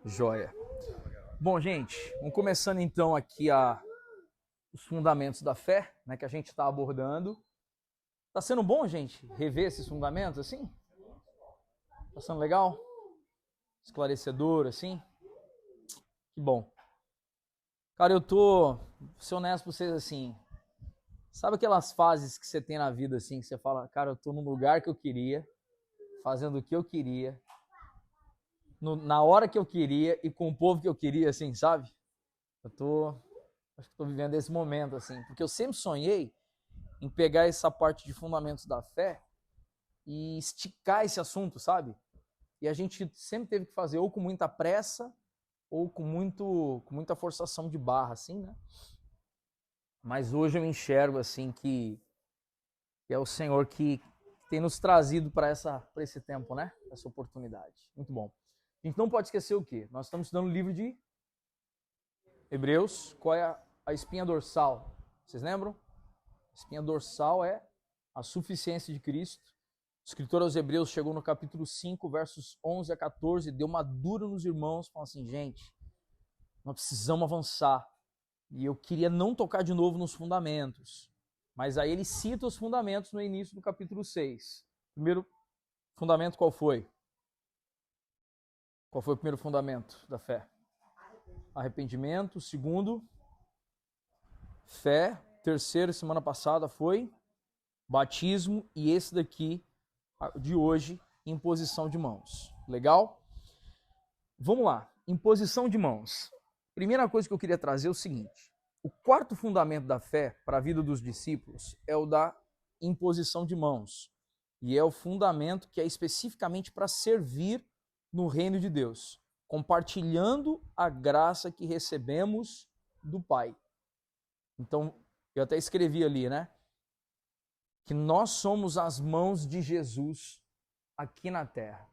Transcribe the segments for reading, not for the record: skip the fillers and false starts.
Joia. Bom, gente, vamos começando então aqui os fundamentos da fé, né, que a gente está abordando. Tá sendo bom, gente, rever esses fundamentos assim? Tá sendo legal? Esclarecedor, assim? Que bom. Cara, vou ser honesto com vocês assim. Sabe aquelas fases que você tem na vida assim, que você fala, cara, eu tô no lugar que eu queria, fazendo o que eu queria, na hora que eu queria e com o povo que eu queria, assim, sabe? Acho que estou vivendo esse momento, assim, porque eu sempre sonhei em pegar essa parte de fundamentos da fé e esticar esse assunto, sabe? E a gente sempre teve que fazer ou com muita pressa ou com muita forçação de barra, assim, né? Mas hoje eu enxergo, assim, que é o Senhor que tem nos trazido para esse tempo, né? Essa oportunidade. Muito bom. A gente não pode esquecer o quê? Nós estamos estudando o livro de Hebreus. Qual é a espinha dorsal? Vocês lembram? A espinha dorsal é a suficiência de Cristo. O escritor aos Hebreus chegou no capítulo 5, versos 11 a 14, deu uma dura nos irmãos, falando assim, gente, nós precisamos avançar. E eu queria não tocar de novo nos fundamentos. Mas aí ele cita os fundamentos no início do capítulo 6. Primeiro fundamento qual foi? Qual foi o primeiro fundamento da fé? Arrependimento. Segundo, fé. Terceiro, semana passada, foi batismo. E esse daqui, de hoje, imposição de mãos. Legal? Vamos lá. Imposição de mãos. Primeira coisa que eu queria trazer é o seguinte. O quarto fundamento da fé para a vida dos discípulos é o da imposição de mãos. E é o fundamento que é especificamente para servir no reino de Deus, compartilhando a graça que recebemos do Pai. Então, eu até escrevi ali, né? Que nós somos as mãos de Jesus aqui na terra.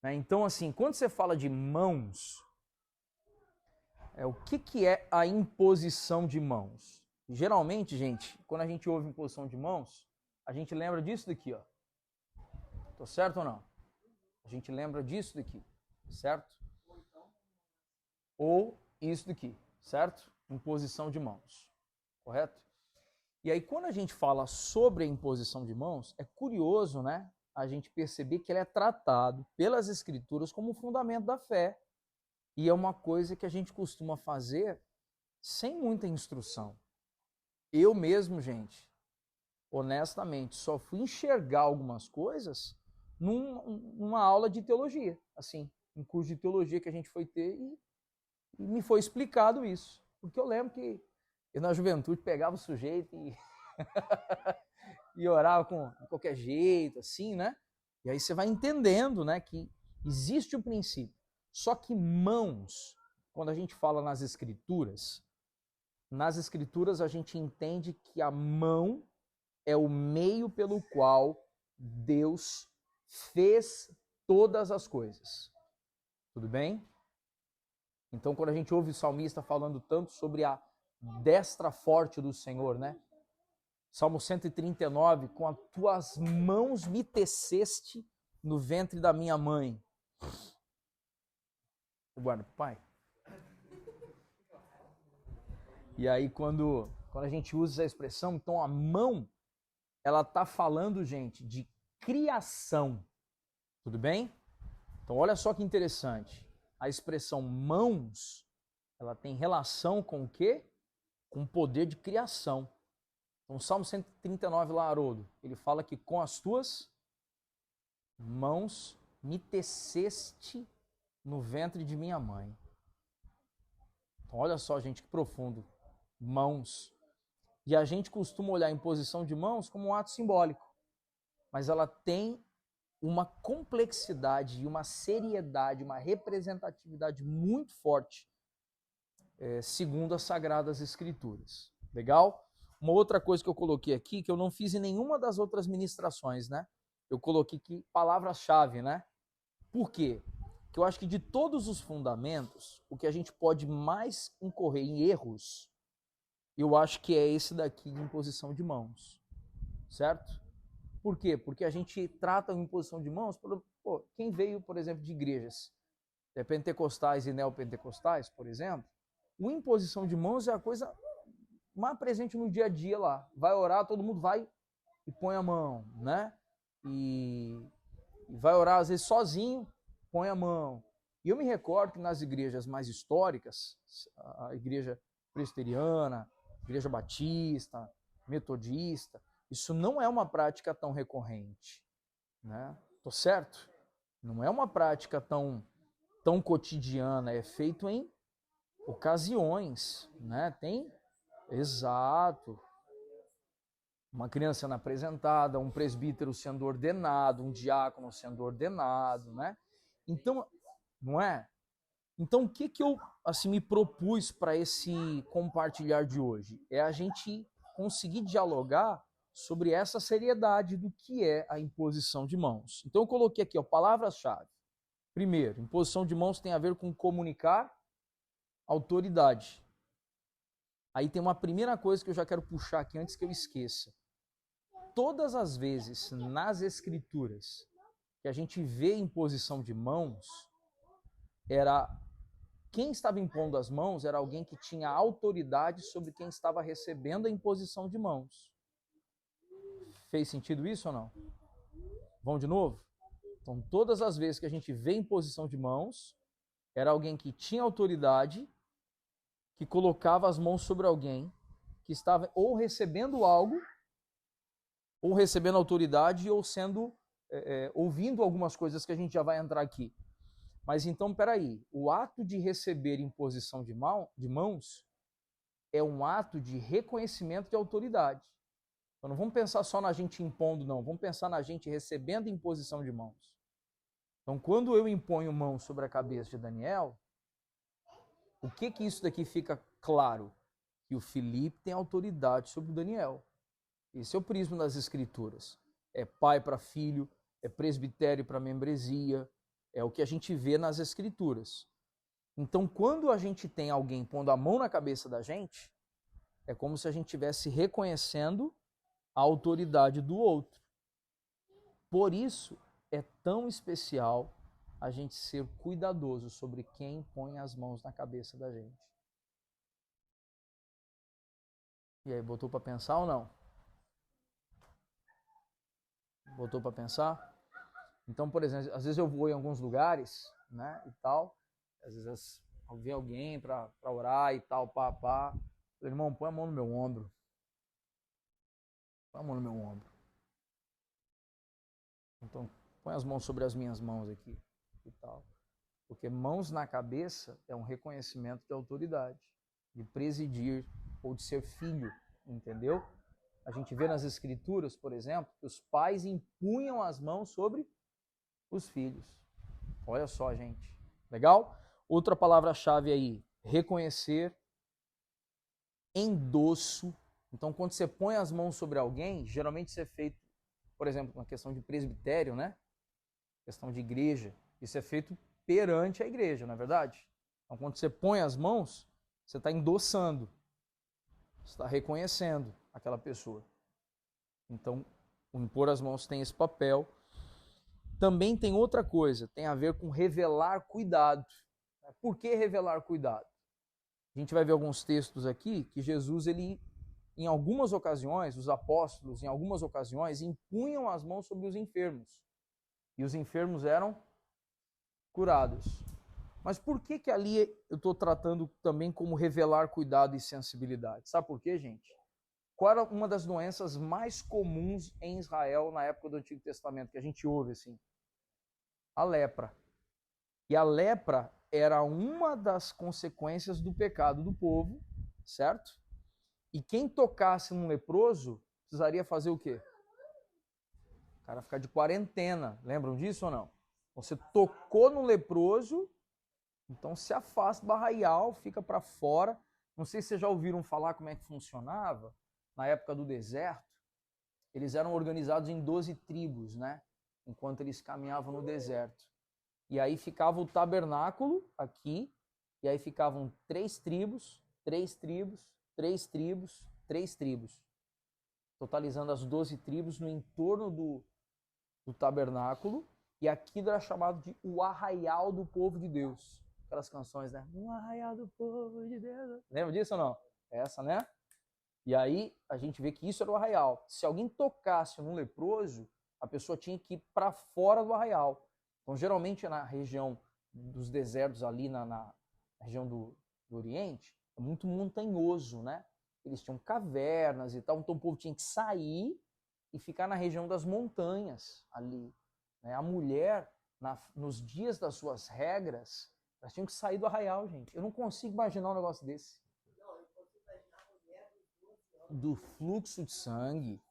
Então, assim, quando você fala de mãos, o que é a imposição de mãos? Geralmente, gente, quando a gente ouve imposição de mãos, a gente lembra disso daqui, ó. Tô certo ou não? A gente lembra disso daqui, certo? Ou isso daqui, certo? Imposição de mãos, correto? E aí, quando a gente fala sobre a imposição de mãos, é curioso, né? A gente perceber que ele é tratado pelas Escrituras como um fundamento da fé. E é uma coisa que a gente costuma fazer sem muita instrução. Eu mesmo, gente, honestamente, só fui enxergar algumas coisas numa aula de teologia, assim, um curso de teologia que a gente foi ter e me foi explicado isso. Porque eu lembro que eu na juventude pegava o sujeito e orava de qualquer jeito, assim, né? E aí você vai entendendo, né, que existe o princípio. Só que mãos, quando a gente fala nas escrituras a gente entende que a mão é o meio pelo qual Deus fez todas as coisas. Tudo bem? Então, quando a gente ouve o salmista falando tanto sobre a destra forte do Senhor, né? Salmo 139, com as tuas mãos me teceste no ventre da minha mãe. Guarda, pai. E aí, quando a gente usa essa expressão, então a mão, ela está falando, gente, de criação. Tudo bem? Então, olha só que interessante. A expressão mãos, ela tem relação com o quê? Com o poder de criação. Então, Salmo 139 lá, Haroldo, ele fala que com as tuas mãos me teceste no ventre de minha mãe. Então, olha só, gente, que profundo. Mãos. E a gente costuma olhar a imposição de mãos como um ato simbólico. Mas ela tem uma complexidade e uma seriedade, uma representatividade muito forte, segundo as Sagradas Escrituras. Legal? Uma outra coisa que eu coloquei aqui, que eu não fiz em nenhuma das outras ministrações, né? Eu coloquei aqui palavras-chave, né? Por quê? Porque eu acho que de todos os fundamentos, o que a gente pode mais incorrer em erros, eu acho que é esse daqui de imposição de mãos. Certo? Por quê? Porque a gente trata a imposição de mãos, quem veio, por exemplo, de igrejas pentecostais e neopentecostais, por exemplo, o imposição de mãos é a coisa mais presente no dia a dia lá. Vai orar, todo mundo vai e põe a mão, né? E vai orar às vezes sozinho, põe a mão. E eu me recordo que nas igrejas mais históricas, a igreja presbiteriana, igreja batista, metodista, isso não é uma prática tão recorrente, né? Tô certo? Não é uma prática tão cotidiana, é feito em ocasiões, né? Tem, exato, uma criança sendo apresentada, um presbítero sendo ordenado, um diácono sendo ordenado, né? Então, não é? Então, o que eu assim me propus para esse compartilhar de hoje? É a gente conseguir dialogar sobre essa seriedade do que é a imposição de mãos. Então, eu coloquei aqui, ó, palavras-chave. Primeiro, imposição de mãos tem a ver com comunicar autoridade. Aí tem uma primeira coisa que eu já quero puxar aqui antes que eu esqueça. Todas as vezes nas escrituras que a gente vê imposição de mãos, era quem estava impondo as mãos era alguém que tinha autoridade sobre quem estava recebendo a imposição de mãos. Fez sentido isso ou não? Vamos de novo? Então, todas as vezes que a gente vê imposição de mãos, era alguém que tinha autoridade, que colocava as mãos sobre alguém que estava ou recebendo algo, ou recebendo autoridade, ou sendo ouvindo algumas coisas que a gente já vai entrar aqui. Mas então, peraí, o ato de receber imposição de mãos é um ato de reconhecimento de autoridade. Então não vamos pensar só na gente impondo, não. Vamos pensar na gente recebendo imposição de mãos. Então, quando eu imponho mão sobre a cabeça de Daniel, o que isso daqui fica claro? Que o Felipe tem autoridade sobre o Daniel. Esse é o prisma das escrituras. É pai para filho, é presbitério para membresia, é o que a gente vê nas escrituras. Então, quando a gente tem alguém pondo a mão na cabeça da gente, é como se a gente estivesse reconhecendo a autoridade do outro. Por isso, é tão especial a gente ser cuidadoso sobre quem põe as mãos na cabeça da gente. E aí, botou para pensar ou não? Botou para pensar? Então, por exemplo, às vezes eu vou em alguns lugares, né, e tal, às vezes eu vi alguém para orar e tal, pá. Eu, irmão, põe a mão no meu ombro. Põe a mão no meu ombro. Então, põe as mãos sobre as minhas mãos aqui e tal. Porque mãos na cabeça é um reconhecimento de autoridade, de presidir ou de ser filho, entendeu? A gente vê nas escrituras, por exemplo, que os pais impunham as mãos sobre os filhos. Olha só, gente. Legal? Outra palavra-chave aí, reconhecer, endosso. Então, quando você põe as mãos sobre alguém, geralmente isso é feito, por exemplo, na questão de presbitério, né? Questão de igreja. Isso é feito perante a igreja, não é verdade? Então, quando você põe as mãos, você está endossando. Você está reconhecendo aquela pessoa. Então, o impor as mãos tem esse papel. Também tem outra coisa, tem a ver com revelar cuidado. Por que revelar cuidado? A gente vai ver alguns textos aqui que Jesus, ele, em algumas ocasiões, os apóstolos, em algumas ocasiões, impunham as mãos sobre os enfermos. E os enfermos eram curados. Mas por que ali eu estou tratando também como revelar cuidado e sensibilidade? Sabe por quê, gente? Qual era uma das doenças mais comuns em Israel na época do Antigo Testamento, que a gente ouve assim? A lepra. E a lepra era uma das consequências do pecado do povo, certo? E quem tocasse num leproso precisaria fazer o quê? O cara ficar de quarentena. Lembram disso ou não? Você tocou no leproso, então se afasta do arraial, fica para fora. Não sei se vocês já ouviram falar como é que funcionava na época do deserto. Eles eram organizados em 12 tribos, né? Enquanto eles caminhavam no deserto. E aí ficava o tabernáculo aqui, e aí ficavam 3 tribos, 3 tribos, 3 tribos, 3 tribos. Totalizando as 12 tribos no entorno do tabernáculo. E aquilo era chamado de o arraial do povo de Deus. Aquelas canções, né? O arraial do povo de Deus. Lembra disso ou não? Essa, né? E aí a gente vê que isso era o arraial. Se alguém tocasse num leproso, a pessoa tinha que ir para fora do arraial. Então, geralmente na região dos desertos ali, na região do Oriente, é muito montanhoso, né? Eles tinham cavernas e tal, então o povo tinha que sair e ficar na região das montanhas ali. Né? A mulher, nos dias das suas regras, elas tinham que sair do arraial, gente. Eu não consigo imaginar um negócio desse. Do fluxo de sangue.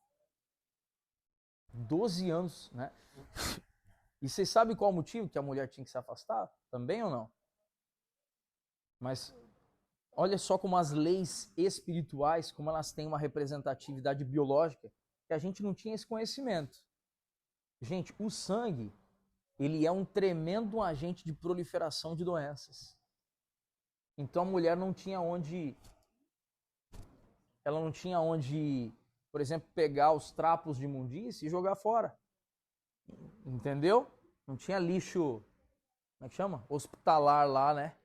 12 anos, né? E vocês sabem qual o motivo que a mulher tinha que se afastar? Também ou não? Mas olha só como as leis espirituais, como elas têm uma representatividade biológica, que a gente não tinha esse conhecimento. Gente, o sangue, ele é um tremendo agente de proliferação de doenças. Então a mulher não tinha onde, por exemplo, pegar os trapos de imundície e jogar fora. Entendeu? Não tinha lixo, como é que chama? Hospitalar lá, né?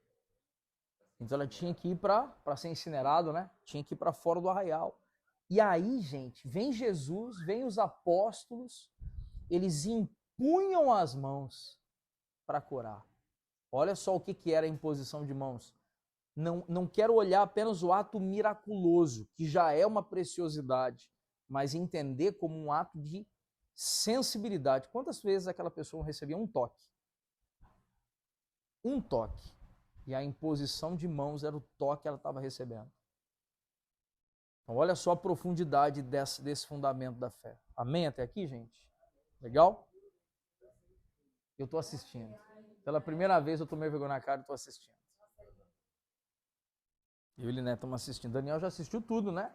Então ela tinha que ir para ser incinerado, né? Tinha que ir para fora do arraial. E aí, gente, vem Jesus, vem os apóstolos, eles impunham as mãos para curar. Olha só o que era a imposição de mãos. Não quero olhar apenas o ato miraculoso, que já é uma preciosidade, mas entender como um ato de sensibilidade. Quantas vezes aquela pessoa recebia um toque? Um toque. E a imposição de mãos era o toque que ela estava recebendo. Então, olha só a profundidade desse fundamento da fé. Amém até aqui, gente? Legal? Eu estou assistindo. Pela primeira vez eu tomei vergonha na cara e estou assistindo. Eu e o Liné estamos assistindo. Daniel já assistiu tudo, né?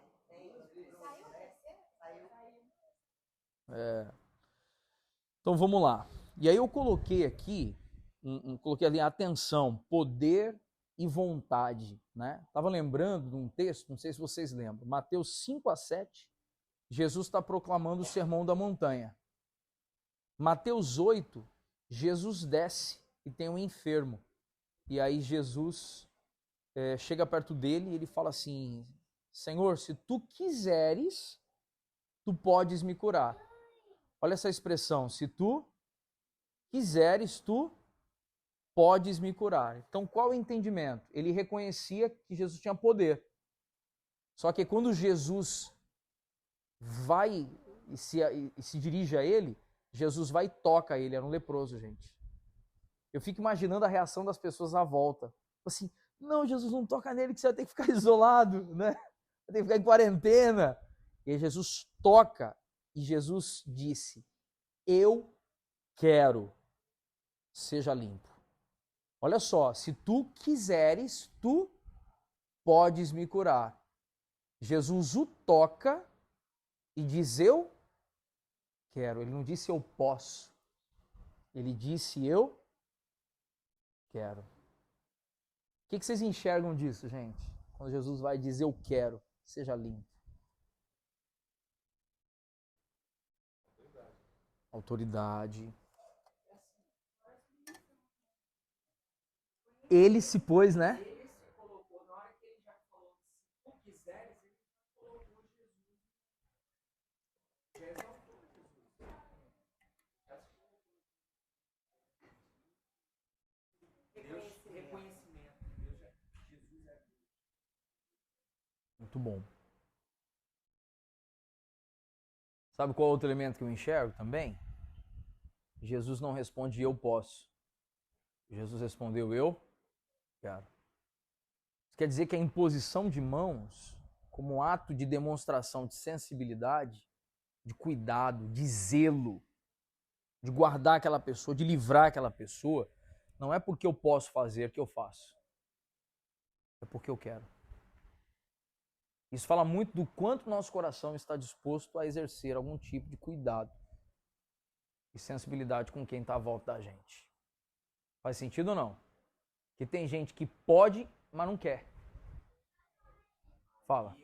Então vamos lá. E aí eu coloquei aqui, coloquei ali atenção, poder e vontade, né? Estava lembrando de um texto, não sei se vocês lembram, Mateus 5-7, Jesus está proclamando o Sermão da Montanha. Mateus 8, Jesus desce e tem um enfermo. E aí Jesus chega perto dele e ele fala assim, Senhor, se tu quiseres, tu podes me curar. Olha essa expressão, se tu quiseres, tu podes me curar. Então, qual o entendimento? Ele reconhecia que Jesus tinha poder. Só que quando Jesus vai e se dirige a ele, Jesus vai e toca ele. Era um leproso, gente. Eu fico imaginando a reação das pessoas à volta. Assim, não, Jesus, não toca nele que você vai ter que ficar isolado, né? Vai ter que ficar em quarentena. E aí Jesus toca e Jesus disse, eu quero, seja limpo. Olha só, se tu quiseres, tu podes me curar. Jesus o toca e diz, eu quero. Ele não disse eu posso. Ele disse eu quero. O que vocês enxergam disso, gente? Quando Jesus vai dizer eu quero, seja limpo. Autoridade. Ele se pôs, né? Muito bom. Sabe qual outro elemento que eu enxergo também? Jesus não responde eu posso. Jesus respondeu eu quero. Isso quer dizer que a imposição de mãos, como ato de demonstração de sensibilidade, de cuidado, de zelo, de guardar aquela pessoa, de livrar aquela pessoa, não é porque eu posso fazer que eu faço. É porque eu quero. Isso fala muito do quanto nosso coração está disposto a exercer algum tipo de cuidado e sensibilidade com quem está à volta da gente. Faz sentido ou não? Que tem gente que pode, mas não quer. Fala.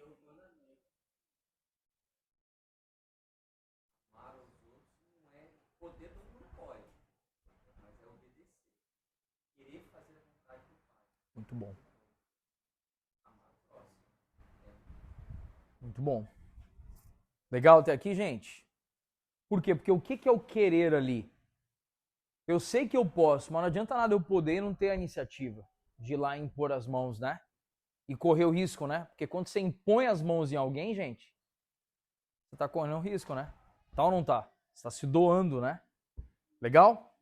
Muito bom. Muito bom. Legal até aqui, gente? Por quê? Porque o que é o querer ali? Eu sei que eu posso, mas não adianta nada eu poder e não ter a iniciativa de ir lá e impor as mãos, né? E correr o risco, né? Porque quando você impõe as mãos em alguém, gente, você tá correndo um risco, né? Tá ou não tá? Você tá se doando, né? Legal?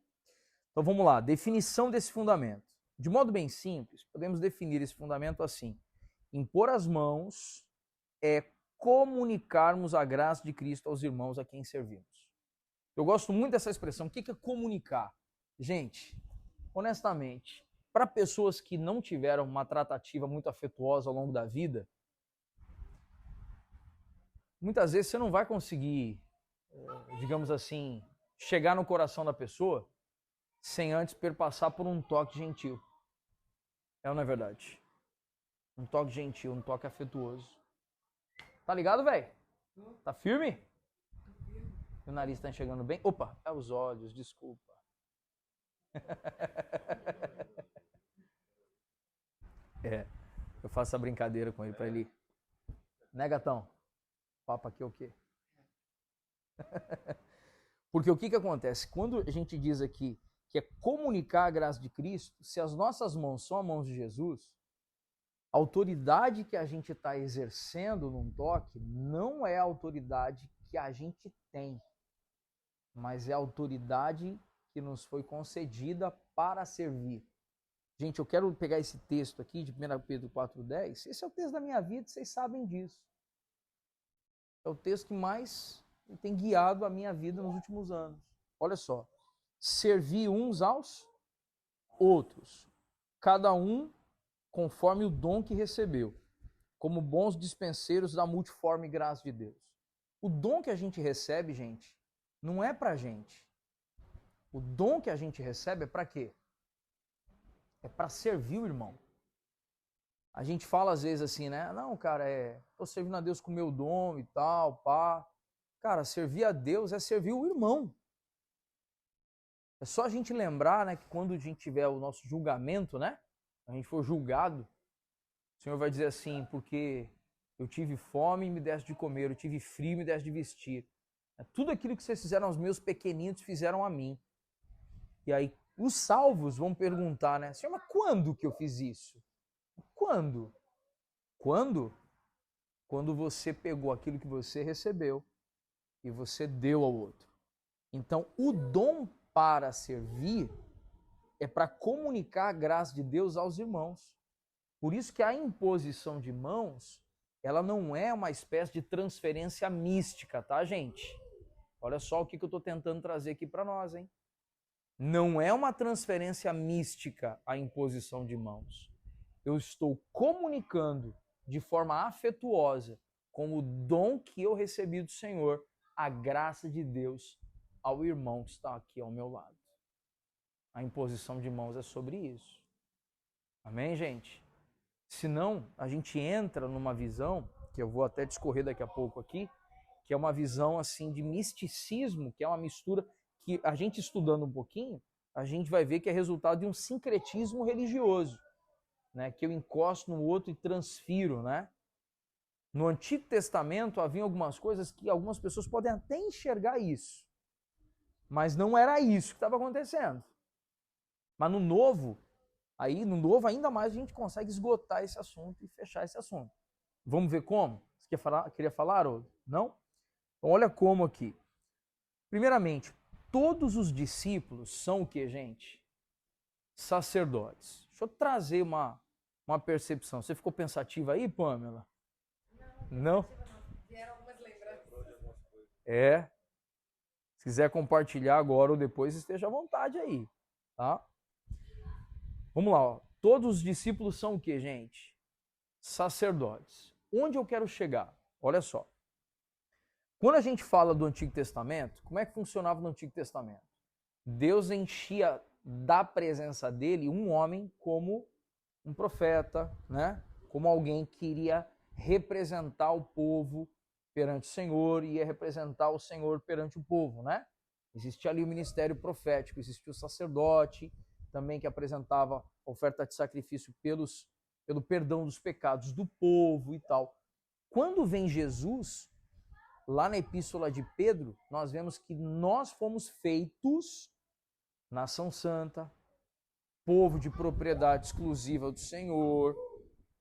Então vamos lá. Definição desse fundamento. De modo bem simples, podemos definir esse fundamento assim. Impor as mãos é comunicarmos a graça de Cristo aos irmãos a quem servimos. Eu gosto muito dessa expressão. O que é comunicar? Gente, honestamente, para pessoas que não tiveram uma tratativa muito afetuosa ao longo da vida, muitas vezes você não vai conseguir, digamos assim, chegar no coração da pessoa sem antes perpassar por um toque gentil. É ou não é verdade? Um toque gentil, um toque afetuoso. Tá ligado, velho? Tá firme? O nariz tá enxergando bem? Opa, é os olhos, desculpa. Eu faço essa brincadeira com ele pra ele. Né, gatão? Papo aqui é o quê? Porque o que acontece? Quando a gente diz aqui que é comunicar a graça de Cristo, se as nossas mãos são as mãos de Jesus, a autoridade que a gente está exercendo num toque não é a autoridade que a gente tem, mas é a autoridade que nos foi concedida para servir. Gente, eu quero pegar esse texto aqui de 1 Pedro 4,10. Esse é o texto da minha vida, vocês sabem disso. É o texto que mais tem guiado a minha vida nos últimos anos. Olha só. Servir uns aos outros, cada um conforme o dom que recebeu, como bons dispenseiros da multiforme graça de Deus. O dom que a gente recebe, gente, não é pra gente. O dom que a gente recebe é pra quê? É pra servir o irmão. A gente fala às vezes assim, né? Não, cara, tô servindo a Deus com o meu dom e tal, pá. Cara, servir a Deus é servir o irmão. É só a gente lembrar, né, que quando a gente tiver o nosso julgamento, né? A gente for julgado, o Senhor vai dizer assim, porque eu tive fome e me deste de comer, eu tive frio e me deste de vestir. Tudo aquilo que vocês fizeram aos meus pequeninos fizeram a mim. E aí os salvos vão perguntar, né? Senhor, mas quando que eu fiz isso? Quando? Quando? Quando você pegou aquilo que você recebeu e você deu ao outro. Então, o dom para servir é para comunicar a graça de Deus aos irmãos. Por isso que a imposição de mãos, ela não é uma espécie de transferência mística, tá, gente? Olha só o que eu estou tentando trazer aqui para nós, hein? Não é uma transferência mística a imposição de mãos. Eu estou comunicando de forma afetuosa, com o dom que eu recebi do Senhor, a graça de Deus ao irmão que está aqui ao meu lado. A imposição de mãos é sobre isso. Amém, gente? Senão, a gente entra numa visão, que eu vou até discorrer daqui a pouco aqui, que é uma visão assim de misticismo, que é uma mistura que a gente estudando um pouquinho, a gente vai ver que é resultado de um sincretismo religioso, né? Que eu encosto no outro e transfiro, né? No Antigo Testamento havia algumas coisas que algumas pessoas podem até enxergar isso, mas não era isso que estava acontecendo. Mas no Novo, ainda mais a gente consegue esgotar esse assunto e fechar esse assunto. Vamos ver como? Você queria falar, Haroldo? Não? Então, olha como aqui. Primeiramente, todos os discípulos são o que, gente? Sacerdotes. Deixa eu trazer uma percepção. Você ficou pensativa aí, Pamela? Não? Vieram algumas lembranças. Se quiser compartilhar agora ou depois, esteja à vontade aí, tá? Vamos lá, ó. Todos os discípulos são o que, gente? Sacerdotes. Onde eu quero chegar? Olha só. Quando a gente fala do Antigo Testamento, como é que funcionava no Antigo Testamento? Deus enchia da presença dele um homem como um profeta, né? Como alguém que iria representar o povo perante o Senhor e ia representar o Senhor perante o povo, né? Existia ali o ministério profético, existia o sacerdote também que apresentava oferta de sacrifício pelo perdão dos pecados do povo e tal. Quando vem Jesus, lá na epístola de Pedro, nós vemos que nós fomos feitos nação santa, povo de propriedade exclusiva do Senhor.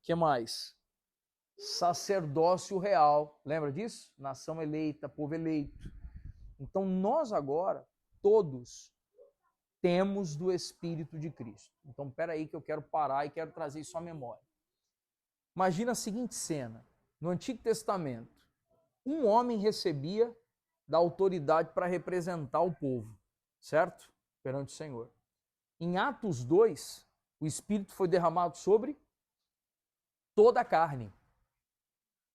Que mais? Sacerdócio real. Lembra disso? Nação eleita, povo eleito. Então nós agora, todos, temos do Espírito de Cristo. Então espera aí que eu quero parar e quero trazer isso à memória. Imagina a seguinte cena. No Antigo Testamento, um homem recebia da autoridade para representar o povo, certo? Perante o Senhor. Em Atos 2, o Espírito foi derramado sobre toda a carne.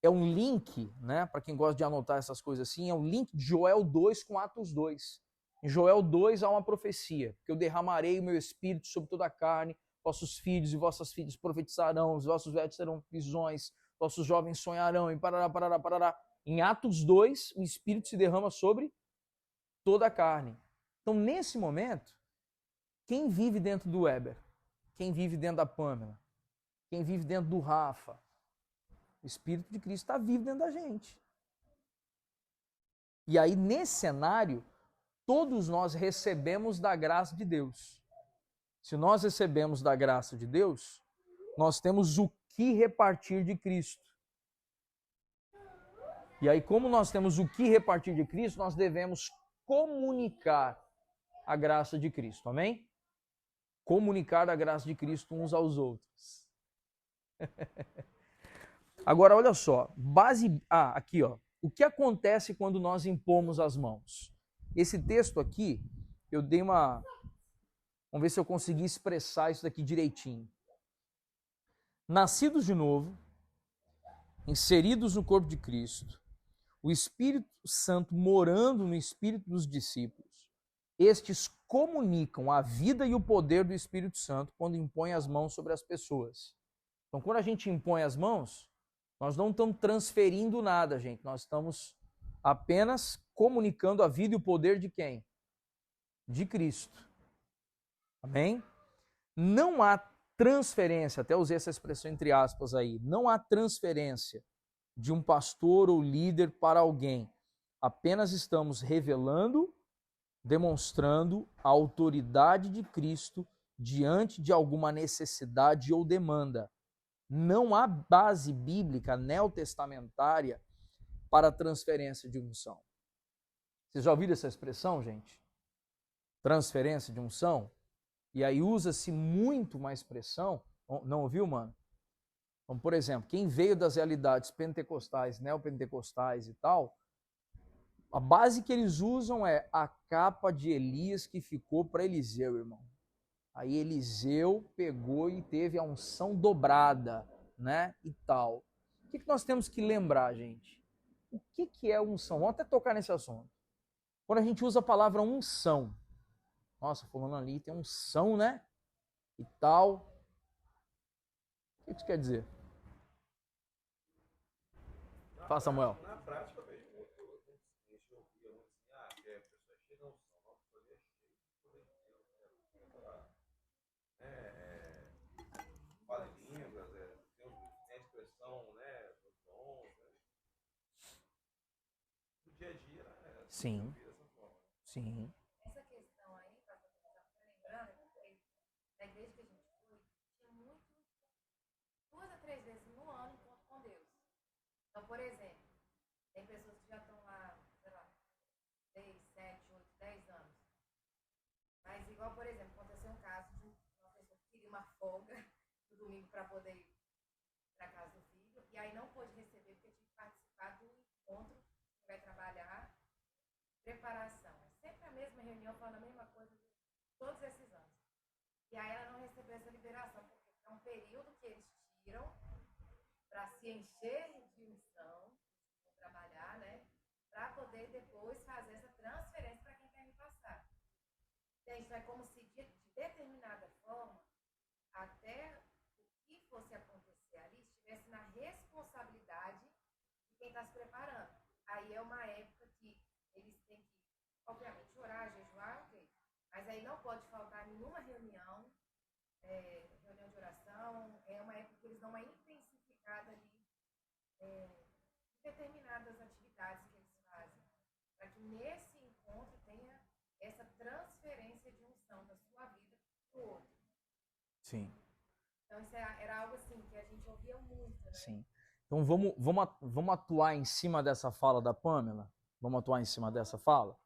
É um link, né? Para quem gosta de anotar essas coisas assim, é um link de Joel 2 com Atos 2. Em Joel 2 há uma profecia, que eu derramarei o meu Espírito sobre toda a carne, vossos filhos e vossas filhas profetizarão, os vossos velhos terão visões, vossos jovens sonharão, e parará, parará, parará. Em Atos 2, o Espírito se derrama sobre toda a carne. Então, nesse momento, quem vive dentro do Weber? Quem vive dentro da Pâmela? Quem vive dentro do Rafa? O Espírito de Cristo está vivo dentro da gente. E aí, nesse cenário, todos nós recebemos da graça de Deus. Se nós recebemos da graça de Deus, nós temos o que repartir de Cristo. E aí, como nós temos o que repartir de Cristo, nós devemos comunicar a graça de Cristo. Amém? Comunicar a graça de Cristo uns aos outros. Agora, olha só. Aqui, ó. O que acontece quando nós impomos as mãos? Esse texto aqui, eu dei uma... Vamos ver se eu consegui expressar isso daqui direitinho. Nascidos de novo, inseridos no corpo de Cristo, o Espírito Santo morando no espírito dos discípulos, estes comunicam a vida e o poder do Espírito Santo quando impõem as mãos sobre as pessoas. Então, quando a gente impõe as mãos, nós não estamos transferindo nada, gente. Nós estamos apenas comunicando a vida e o poder de quem? De Cristo. Amém? Não há transferência, até usei essa expressão entre aspas aí, não há transferência de um pastor ou líder para alguém. Apenas estamos revelando, demonstrando a autoridade de Cristo diante de alguma necessidade ou demanda. Não há base bíblica neotestamentária para a transferência de unção. Vocês já ouviram essa expressão, gente? Transferência de unção? E aí usa-se muito uma expressão, não ouviu, mano? Então, por exemplo, quem veio das realidades pentecostais, neopentecostais e tal, a base que eles usam é a capa de Elias que ficou para Eliseu, irmão. Aí Eliseu pegou e teve a unção dobrada, né? E tal. O que nós temos que lembrar, gente? O que é unção? Vamos até tocar nesse assunto. Quando a gente usa a palavra unção, nossa, fulano ali tem unção, né? E tal. O que isso quer dizer? Fala, Samuel. Na prática, eu vejo muito, a gente ouvia muito assim, que a pessoa chega a unção, não, a pessoa é cheia de poder de Deus, fala em línguas, tem a expressão, né, dos dons, né? No dia a dia, né? Sim. Dessa forma. Sim. Essa questão aí, pastor, que eu estava lembrando, porque na igreja que a gente foi, tinha muito, 2 a 3 vezes no ano encontro com Deus. Então, por exemplo, tem pessoas que já estão lá, sei lá, 6, 7, 8, 10 anos. Mas igual, por exemplo, aconteceu um caso de uma pessoa que queria uma folga no domingo para poder ir para casa do filho, e aí não pôde receber porque tinha que participar do encontro que vai trabalhar, preparação. É sempre a mesma reunião, falando a mesma coisa de todos esses anos. E aí ela não recebeu essa liberação, porque é um período que eles tiram para se encher de unção, trabalhar, né? Para poder depois fazer essa transferência para quem quer me passar. Gente, é como se de determinada forma, até o que fosse acontecer ali, estivesse na responsabilidade de quem está se preparando. Aí é uma época que eles têm que, obviamente, orar, jejuar, ok. Mas aí não pode faltar nenhuma reunião dão uma intensificada ali em determinadas atividades que eles fazem, para que nesse encontro tenha essa transferência de unção da sua vida para o outro. Sim. Então isso era algo assim que a gente ouvia muito, né? Sim. Então vamos atuar em cima dessa fala da Pamela? Vamos atuar em cima dessa fala?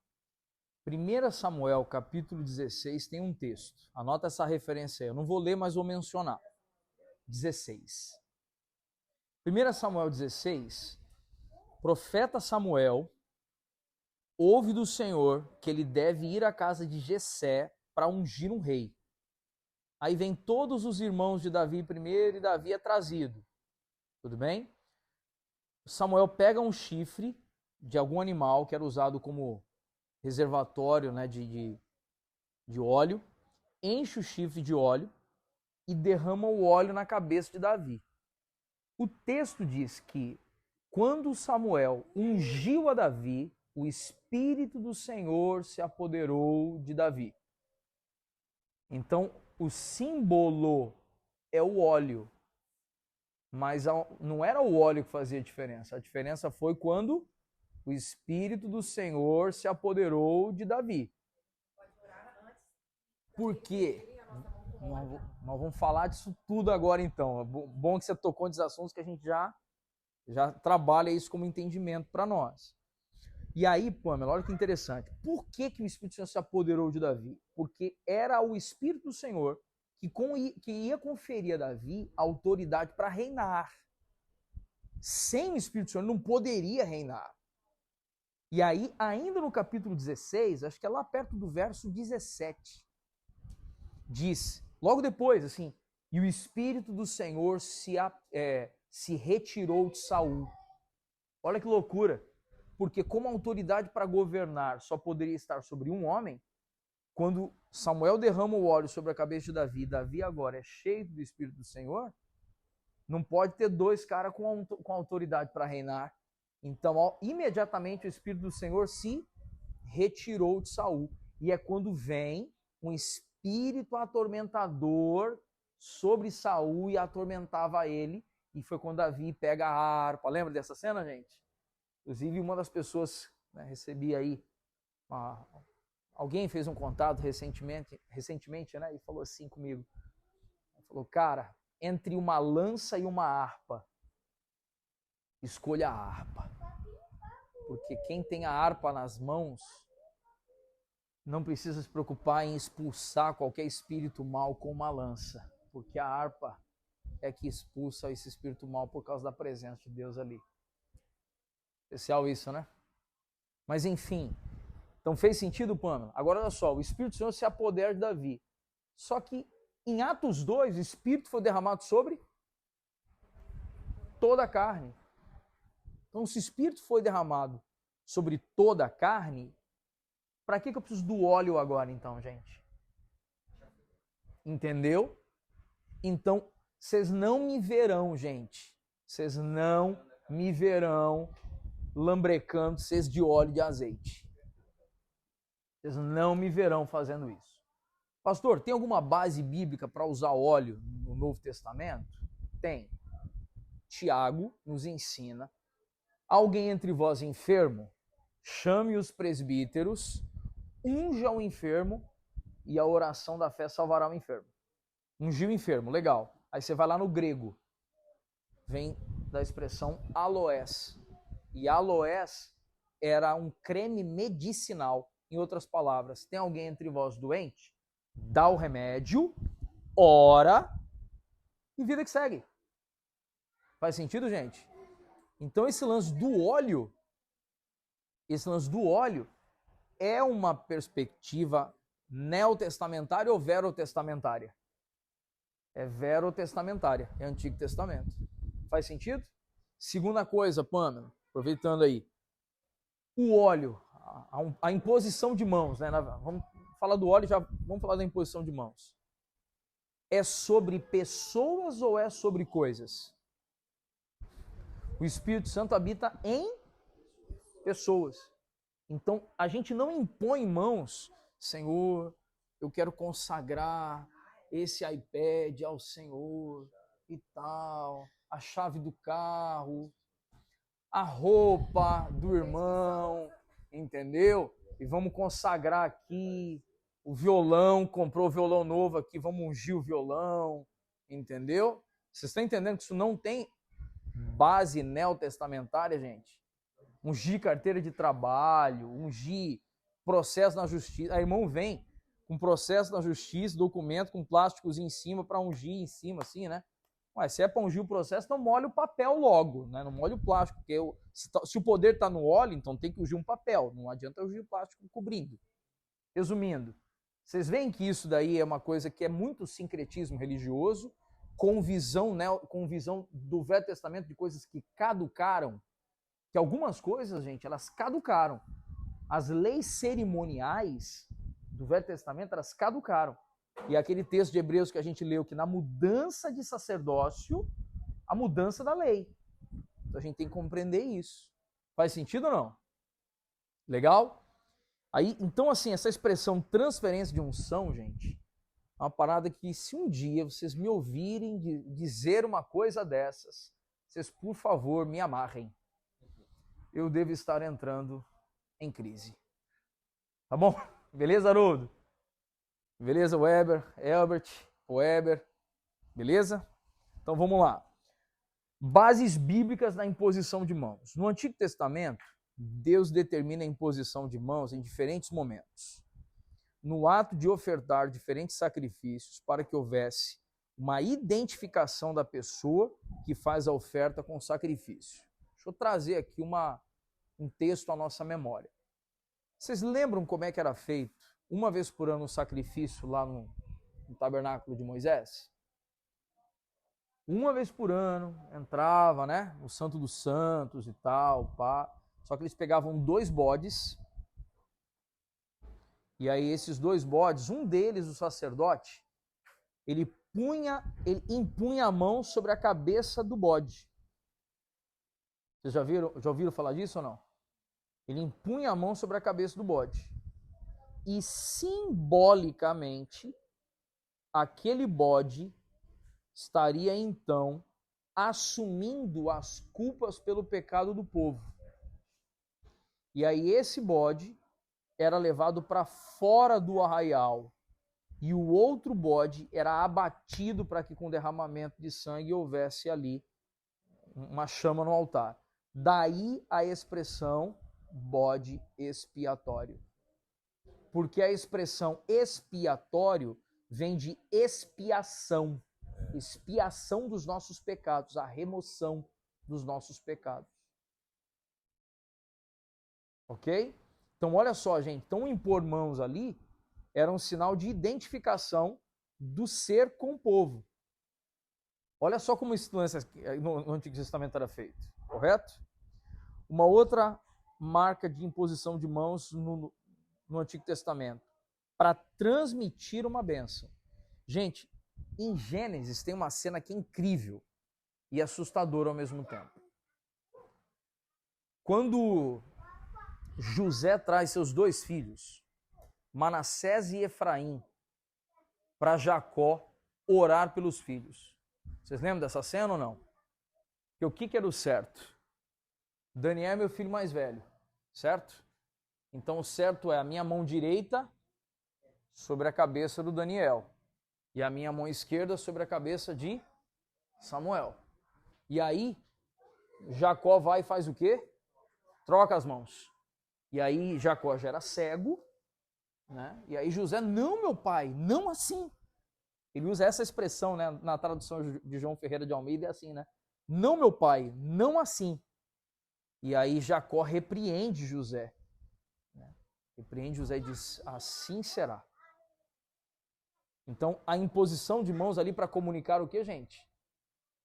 1 Samuel, capítulo 16, tem um texto. Anota essa referência aí. Eu não vou ler, mas vou mencionar. 16. 1 Samuel 16, profeta Samuel ouve do Senhor que ele deve ir à casa de Jessé para ungir um rei. Aí vem todos os irmãos de Davi primeiro e Davi é trazido. Tudo bem? Samuel pega um chifre de algum animal que era usado como reservatório, né, de óleo, enche o chifre de óleo e derrama o óleo na cabeça de Davi. O texto diz que quando Samuel ungiu a Davi, o Espírito do Senhor se apoderou de Davi. Então, o símbolo é o óleo, mas não era o óleo que fazia a diferença. A diferença foi quando o Espírito do Senhor se apoderou de Davi. Por quê? Nós vamos falar disso tudo agora então. É bom que você tocou nesses assuntos que a gente já trabalha isso como entendimento para nós. E aí, Pamela, olha que interessante. Por que o Espírito Santo se apoderou de Davi? Porque era o Espírito do Senhor que ia conferir a Davi a autoridade para reinar. Sem o Espírito Santo, ele não poderia reinar. E aí, ainda no capítulo 16, acho que é lá perto do verso 17, diz, logo depois, assim, e o Espírito do Senhor se retirou de Saul. Olha que loucura. Porque como a autoridade para governar só poderia estar sobre um homem, quando Samuel derrama o óleo sobre a cabeça de Davi, Davi agora é cheio do Espírito do Senhor, não pode ter dois caras com autoridade para reinar. Então, imediatamente o Espírito do Senhor se retirou de Saul. E é quando vem um espírito atormentador sobre Saul e atormentava ele. E foi quando Davi pega a harpa. Lembra dessa cena, gente? Inclusive, uma das pessoas, né, recebi aí, alguém fez um contato recentemente, né, e falou assim comigo. Falou, cara, entre uma lança e uma harpa, escolha a harpa. Porque quem tem a harpa nas mãos não precisa se preocupar em expulsar qualquer espírito mal com uma lança. Porque a harpa é que expulsa esse espírito mal por causa da presença de Deus ali. Especial isso, né? Mas enfim, então fez sentido, Pamela? Agora olha só, o Espírito do Senhor se apodera de Davi. Só que em Atos 2, o Espírito foi derramado sobre toda a carne. Então, se o Espírito foi derramado sobre toda a carne, para que eu preciso do óleo agora, então, gente? Entendeu? Então, vocês não me verão, gente. Vocês não me verão lambrecando vocês de óleo e de azeite. Vocês não me verão fazendo isso. Pastor, tem alguma base bíblica para usar óleo no Novo Testamento? Tem. Tiago nos ensina: alguém entre vós enfermo, chame os presbíteros, unja o enfermo e a oração da fé salvará o enfermo. Ungir o enfermo, legal. Aí você vai lá no grego, vem da expressão aloés. E aloés era um creme medicinal. Em outras palavras, tem alguém entre vós doente? Dá o remédio, ora e vida que segue. Faz sentido, gente? Então esse lance do óleo é uma perspectiva neotestamentária ou verotestamentária? É verotestamentária, é Antigo Testamento. Faz sentido? Segunda coisa, Pamela, aproveitando aí, o óleo, a imposição de mãos, né? Vamos falar do óleo, já vamos falar da imposição de mãos. É sobre pessoas ou é sobre coisas? O Espírito Santo habita em pessoas. Então, a gente não impõe mãos, Senhor, eu quero consagrar esse iPad ao Senhor, e tal, a chave do carro, a roupa do irmão, entendeu? E vamos consagrar aqui o violão, comprou o violão novo aqui, vamos ungir o violão, entendeu? Vocês estão entendendo que isso não tem base neotestamentária, gente? Ungir carteira de trabalho, ungir processo na justiça. A irmão vem com processo na justiça, documento com plásticos em cima para ungir em cima, assim, né? Mas se é para ungir o processo, não molhe o papel logo, né? Não molhe o plástico, porque se o poder está no óleo, então tem que ungir um papel, não adianta ungir o plástico cobrindo. Resumindo, vocês veem que isso daí é uma coisa que é muito sincretismo religioso, com visão do Velho Testamento de coisas que caducaram, que algumas coisas, gente, elas caducaram. As leis cerimoniais do Velho Testamento, elas caducaram. E aquele texto de Hebreus que a gente leu, que na mudança de sacerdócio, a mudança da lei. Então a gente tem que compreender isso. Faz sentido ou não? Legal? Aí, então, assim, essa expressão transferência de unção, gente, é uma parada que, se um dia vocês me ouvirem dizer uma coisa dessas, vocês, por favor, me amarrem. Eu devo estar entrando em crise. Tá bom? Beleza, Haroldo? Beleza, Weber? Beleza? Então vamos lá. Bases bíblicas na imposição de mãos. No Antigo Testamento, Deus determina a imposição de mãos em diferentes momentos. No ato de ofertar diferentes sacrifícios para que houvesse uma identificação da pessoa que faz a oferta com o sacrifício. Deixa eu trazer aqui um texto à nossa memória. Vocês lembram como é que era feito uma vez por ano o sacrifício lá no tabernáculo de Moisés? Uma vez por ano entrava, né, o Santo dos Santos e tal, pá. Só que eles pegavam 2 bodes, e aí esses 2 bodes, um deles, o sacerdote, ele impunha a mão sobre a cabeça do bode. Vocês já ouviram falar disso ou não? Ele impunha a mão sobre a cabeça do bode. E simbolicamente, aquele bode estaria então assumindo as culpas pelo pecado do povo. E aí esse bode era levado para fora do arraial. E o outro bode era abatido para que com derramamento de sangue houvesse ali uma chama no altar. Daí a expressão bode expiatório. Porque a expressão expiatório vem de expiação. Expiação dos nossos pecados, a remoção dos nossos pecados. Ok? Então olha só, gente, então impor mãos ali era um sinal de identificação do ser com o povo. Olha só como isso no Antigo Testamento era feito, correto? Uma outra marca de imposição de mãos no Antigo Testamento, para transmitir uma bênção. Gente, em Gênesis tem uma cena que é incrível e assustadora ao mesmo tempo. Quando José traz seus 2 filhos, Manassés e Efraim, para Jacó orar pelos filhos. Vocês lembram dessa cena ou não? Porque o que era o certo? Daniel é meu filho mais velho, certo? Então o certo é a minha mão direita sobre a cabeça do Daniel e a minha mão esquerda sobre a cabeça de Samuel. E aí Jacó vai e faz o quê? Troca as mãos. E aí Jacó já era cego, né? E aí José, não, meu pai, não assim. Ele usa essa expressão, né? Na tradução de João Ferreira de Almeida é assim, né? Não, meu pai, não assim. E aí Jacó repreende José. Né? Repreende José e diz, assim será. Então, a imposição de mãos ali para comunicar o que, gente?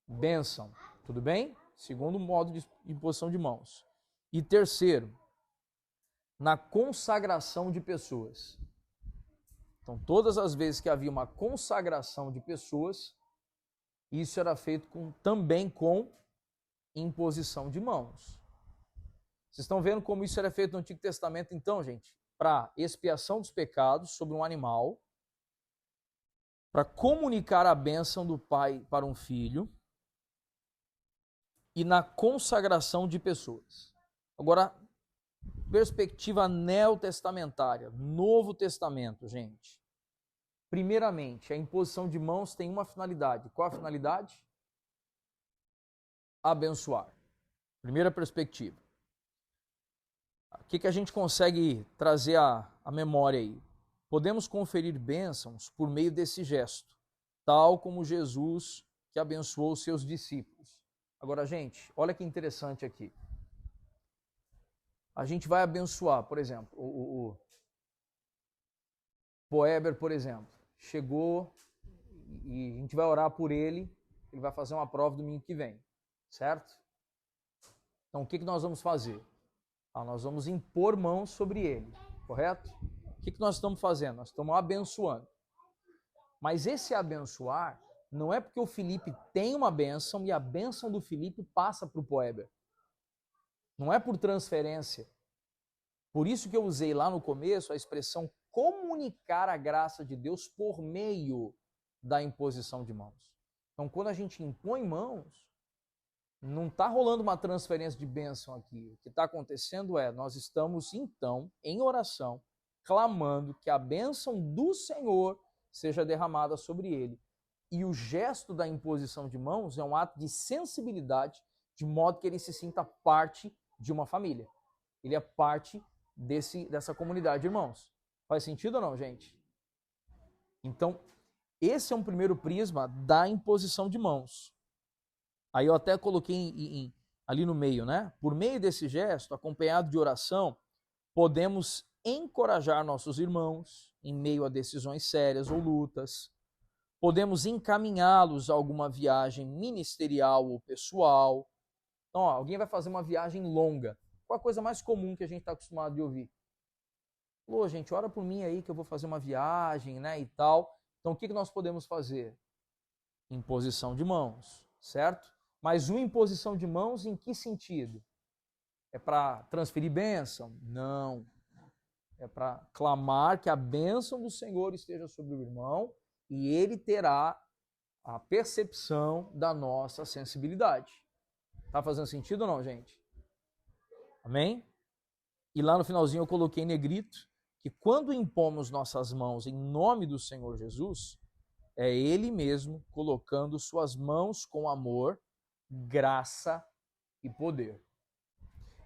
Bênção. Tudo bem? Segundo modo de imposição de mãos. E terceiro, na consagração de pessoas. Então, todas as vezes que havia uma consagração de pessoas, isso era feito também com imposição de mãos. Vocês estão vendo como isso era feito no Antigo Testamento, então, gente? Para expiação dos pecados sobre um animal, para comunicar a bênção do pai para um filho e na consagração de pessoas. Agora, perspectiva neotestamentária, Novo Testamento, gente. Primeiramente, a imposição de mãos tem uma finalidade. Qual a finalidade? Abençoar. Primeira perspectiva. O que a gente consegue trazer à memória aí? Podemos conferir bênçãos por meio desse gesto, tal como Jesus que abençoou os seus discípulos. Agora, gente, olha que interessante aqui. A gente vai abençoar, por exemplo, o Poeber, por exemplo, chegou e a gente vai orar por ele, ele vai fazer uma prova domingo que vem, certo? Então, o que nós vamos fazer? Nós vamos impor mãos sobre ele, correto? O que nós estamos fazendo? Nós estamos abençoando. Mas esse abençoar não é porque o Felipe tem uma bênção e a bênção do Felipe passa para o Poeber. Não é por transferência. Por isso que eu usei lá no começo a expressão comunicar a graça de Deus por meio da imposição de mãos. Então, quando a gente impõe mãos, não está rolando uma transferência de bênção aqui. O que está acontecendo é, nós estamos, então, em oração, clamando que a bênção do Senhor seja derramada sobre ele. E o gesto da imposição de mãos é um ato de sensibilidade, de modo que ele se sinta parte de uma família. Ele é parte dessa comunidade de irmãos. Faz sentido ou não, gente? Então, esse é um primeiro prisma da imposição de mãos. Aí eu até coloquei ali no meio, né? Por meio desse gesto, acompanhado de oração, podemos encorajar nossos irmãos em meio a decisões sérias ou lutas. Podemos encaminhá-los a alguma viagem ministerial ou pessoal. Então, alguém vai fazer uma viagem longa. Qual a coisa mais comum que a gente está acostumado de ouvir? Ô, gente, ora por mim aí que eu vou fazer uma viagem, né, e tal. Então, o que nós podemos fazer? Imposição de mãos, certo? Mas uma imposição de mãos em que sentido? É para transferir bênção? Não. É para clamar que a bênção do Senhor esteja sobre o irmão e ele terá a percepção da nossa sensibilidade. Tá fazendo sentido ou não, gente? Amém? E lá no finalzinho eu coloquei em negrito que quando impomos nossas mãos em nome do Senhor Jesus, é Ele mesmo colocando suas mãos com amor, graça e poder.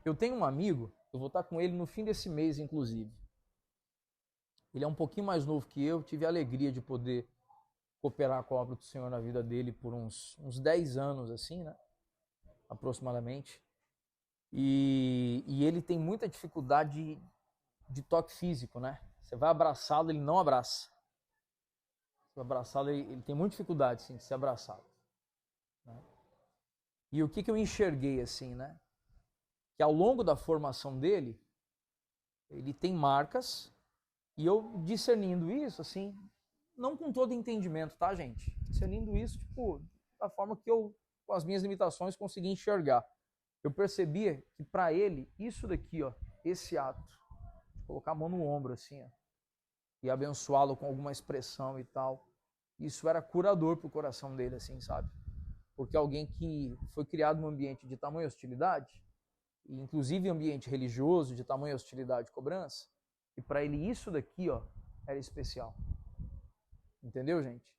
Eu tenho um amigo, eu vou estar com ele no fim desse mês, inclusive. Ele é um pouquinho mais novo que eu, tive a alegria de poder cooperar com a obra do Senhor na vida dele por uns 10 anos, assim, né? Aproximadamente. E ele tem muita dificuldade de toque físico, né? Você vai abraçá-lo, ele não abraça. Você vai abraçá-lo, ele tem muita dificuldade, sim, de ser abraçado. Né? E o que eu enxerguei, assim, né? Que ao longo da formação dele, ele tem marcas, e eu discernindo isso, assim, não com todo entendimento, tá, gente? Discernindo isso, tipo, da forma que eu, com as minhas limitações, consegui enxergar. Eu percebia que para ele, isso daqui, ó, esse ato, colocar a mão no ombro assim, ó, e abençoá-lo com alguma expressão e tal, isso era curador pro coração dele, assim, sabe? Porque alguém que foi criado num ambiente de tamanha hostilidade, e inclusive ambiente religioso de tamanha hostilidade e cobrança, e para ele isso daqui, ó, era especial. Entendeu, gente?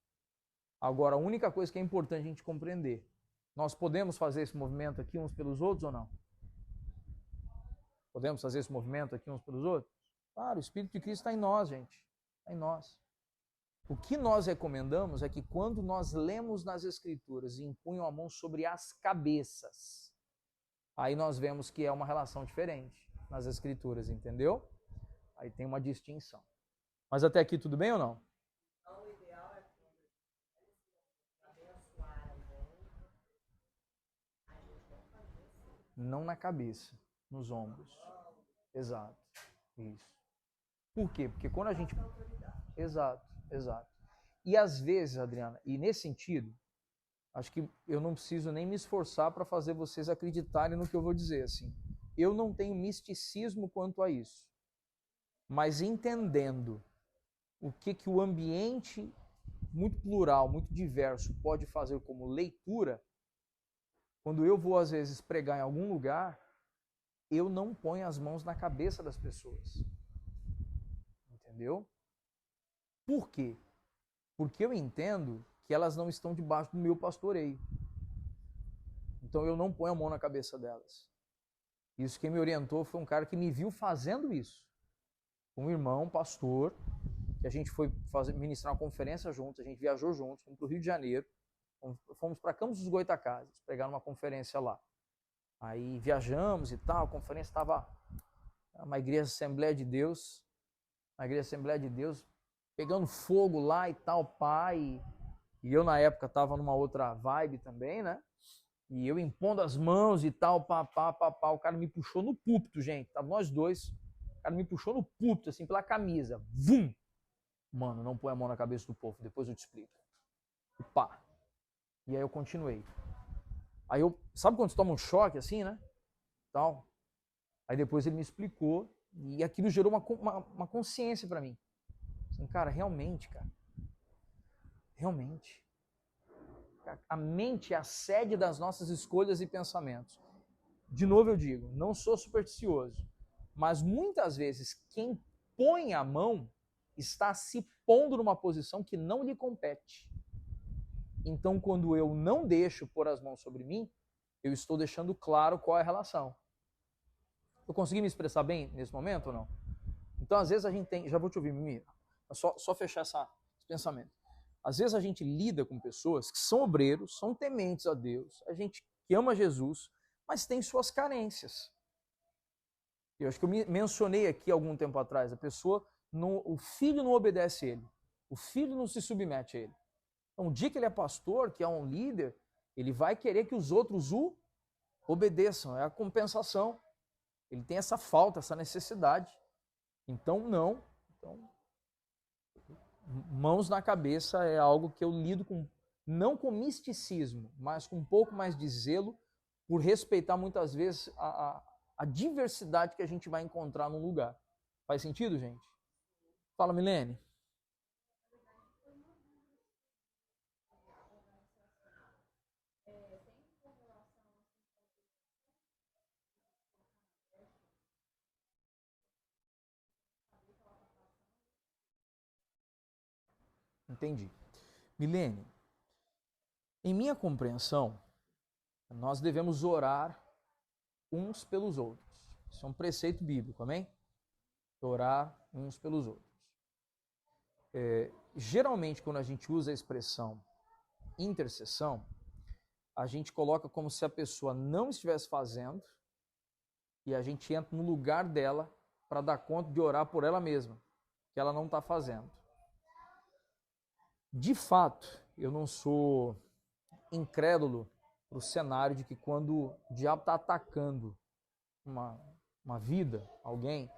Agora, a única coisa que é importante a gente compreender, nós podemos fazer esse movimento aqui uns pelos outros ou não? Podemos fazer esse movimento aqui uns pelos outros? Claro, o Espírito de Cristo está em nós, gente. Está em nós. O que nós recomendamos é que quando nós lemos nas Escrituras e impunham a mão sobre as cabeças, aí nós vemos que é uma relação diferente nas Escrituras, entendeu? Aí tem uma distinção. Mas até aqui tudo bem ou não? Não na cabeça, nos ombros. Exato. Isso. Por quê? Porque quando a gente... Exato. E às vezes, Adriana, e nesse sentido, acho que eu não preciso nem me esforçar para fazer vocês acreditarem no que eu vou dizer, assim. Eu não tenho misticismo quanto a isso. Mas entendendo o que o ambiente muito plural, muito diverso, pode fazer como leitura, quando eu vou às vezes pregar em algum lugar, eu não ponho as mãos na cabeça das pessoas. Entendeu? Por quê? Porque eu entendo que elas não estão debaixo do meu pastoreio. Então eu não ponho a mão na cabeça delas. Isso quem me orientou foi um cara que me viu fazendo isso. Um irmão, pastor, que a gente foi ministrar uma conferência juntos, a gente viajou juntos, fomos para o Rio de Janeiro, fomos para Campos dos Goytacazes, pregar uma conferência lá. Aí viajamos e tal, a conferência estava uma igreja Assembleia de Deus, pegando fogo lá e tal, pai. E eu na época estava numa outra vibe também, né? E eu impondo as mãos e tal, o cara me puxou no púlpito, gente, tava nós dois, o cara me puxou no púlpito, assim, pela camisa, vum! Mano, não põe a mão na cabeça do povo, depois eu te explico. E pá! E aí eu continuei. Aí eu, sabe quando você toma um choque assim, né? Tal. Aí depois ele me explicou e aquilo gerou uma consciência pra mim. Assim, cara, realmente, a mente é a sede das nossas escolhas e pensamentos. De novo eu digo, não sou supersticioso, mas muitas vezes quem põe a mão está se pondo numa posição que não lhe compete. Então, quando eu não deixo pôr as mãos sobre mim, eu estou deixando claro qual é a relação. Eu consegui me expressar bem nesse momento ou não? Então, às vezes a gente tem... Já vou te ouvir, Mimi. Só fechar esse pensamento. Às vezes a gente lida com pessoas que são obreiros, são tementes a Deus, a gente que ama Jesus, mas tem suas carências. Eu acho que eu mencionei aqui algum tempo atrás, o filho não obedece a ele, o filho não se submete a ele. Então, o dia que ele é pastor, que é um líder, ele vai querer que os outros o obedeçam, é a compensação. Ele tem essa falta, essa necessidade. Então, não. Mãos na cabeça é algo que eu lido com, não com misticismo, mas com um pouco mais de zelo, por respeitar muitas vezes a diversidade que a gente vai encontrar num lugar. Faz sentido, gente? Fala, Milene. Entendi. Milene, em minha compreensão, nós devemos orar uns pelos outros. Isso é um preceito bíblico, amém? Orar uns pelos outros. Geralmente, quando a gente usa a expressão intercessão, a gente coloca como se a pessoa não estivesse fazendo e a gente entra no lugar dela para dar conta de orar por ela mesma, que ela não está fazendo. De fato, eu não sou incrédulo para o cenário de que quando o diabo está atacando uma vida, alguém,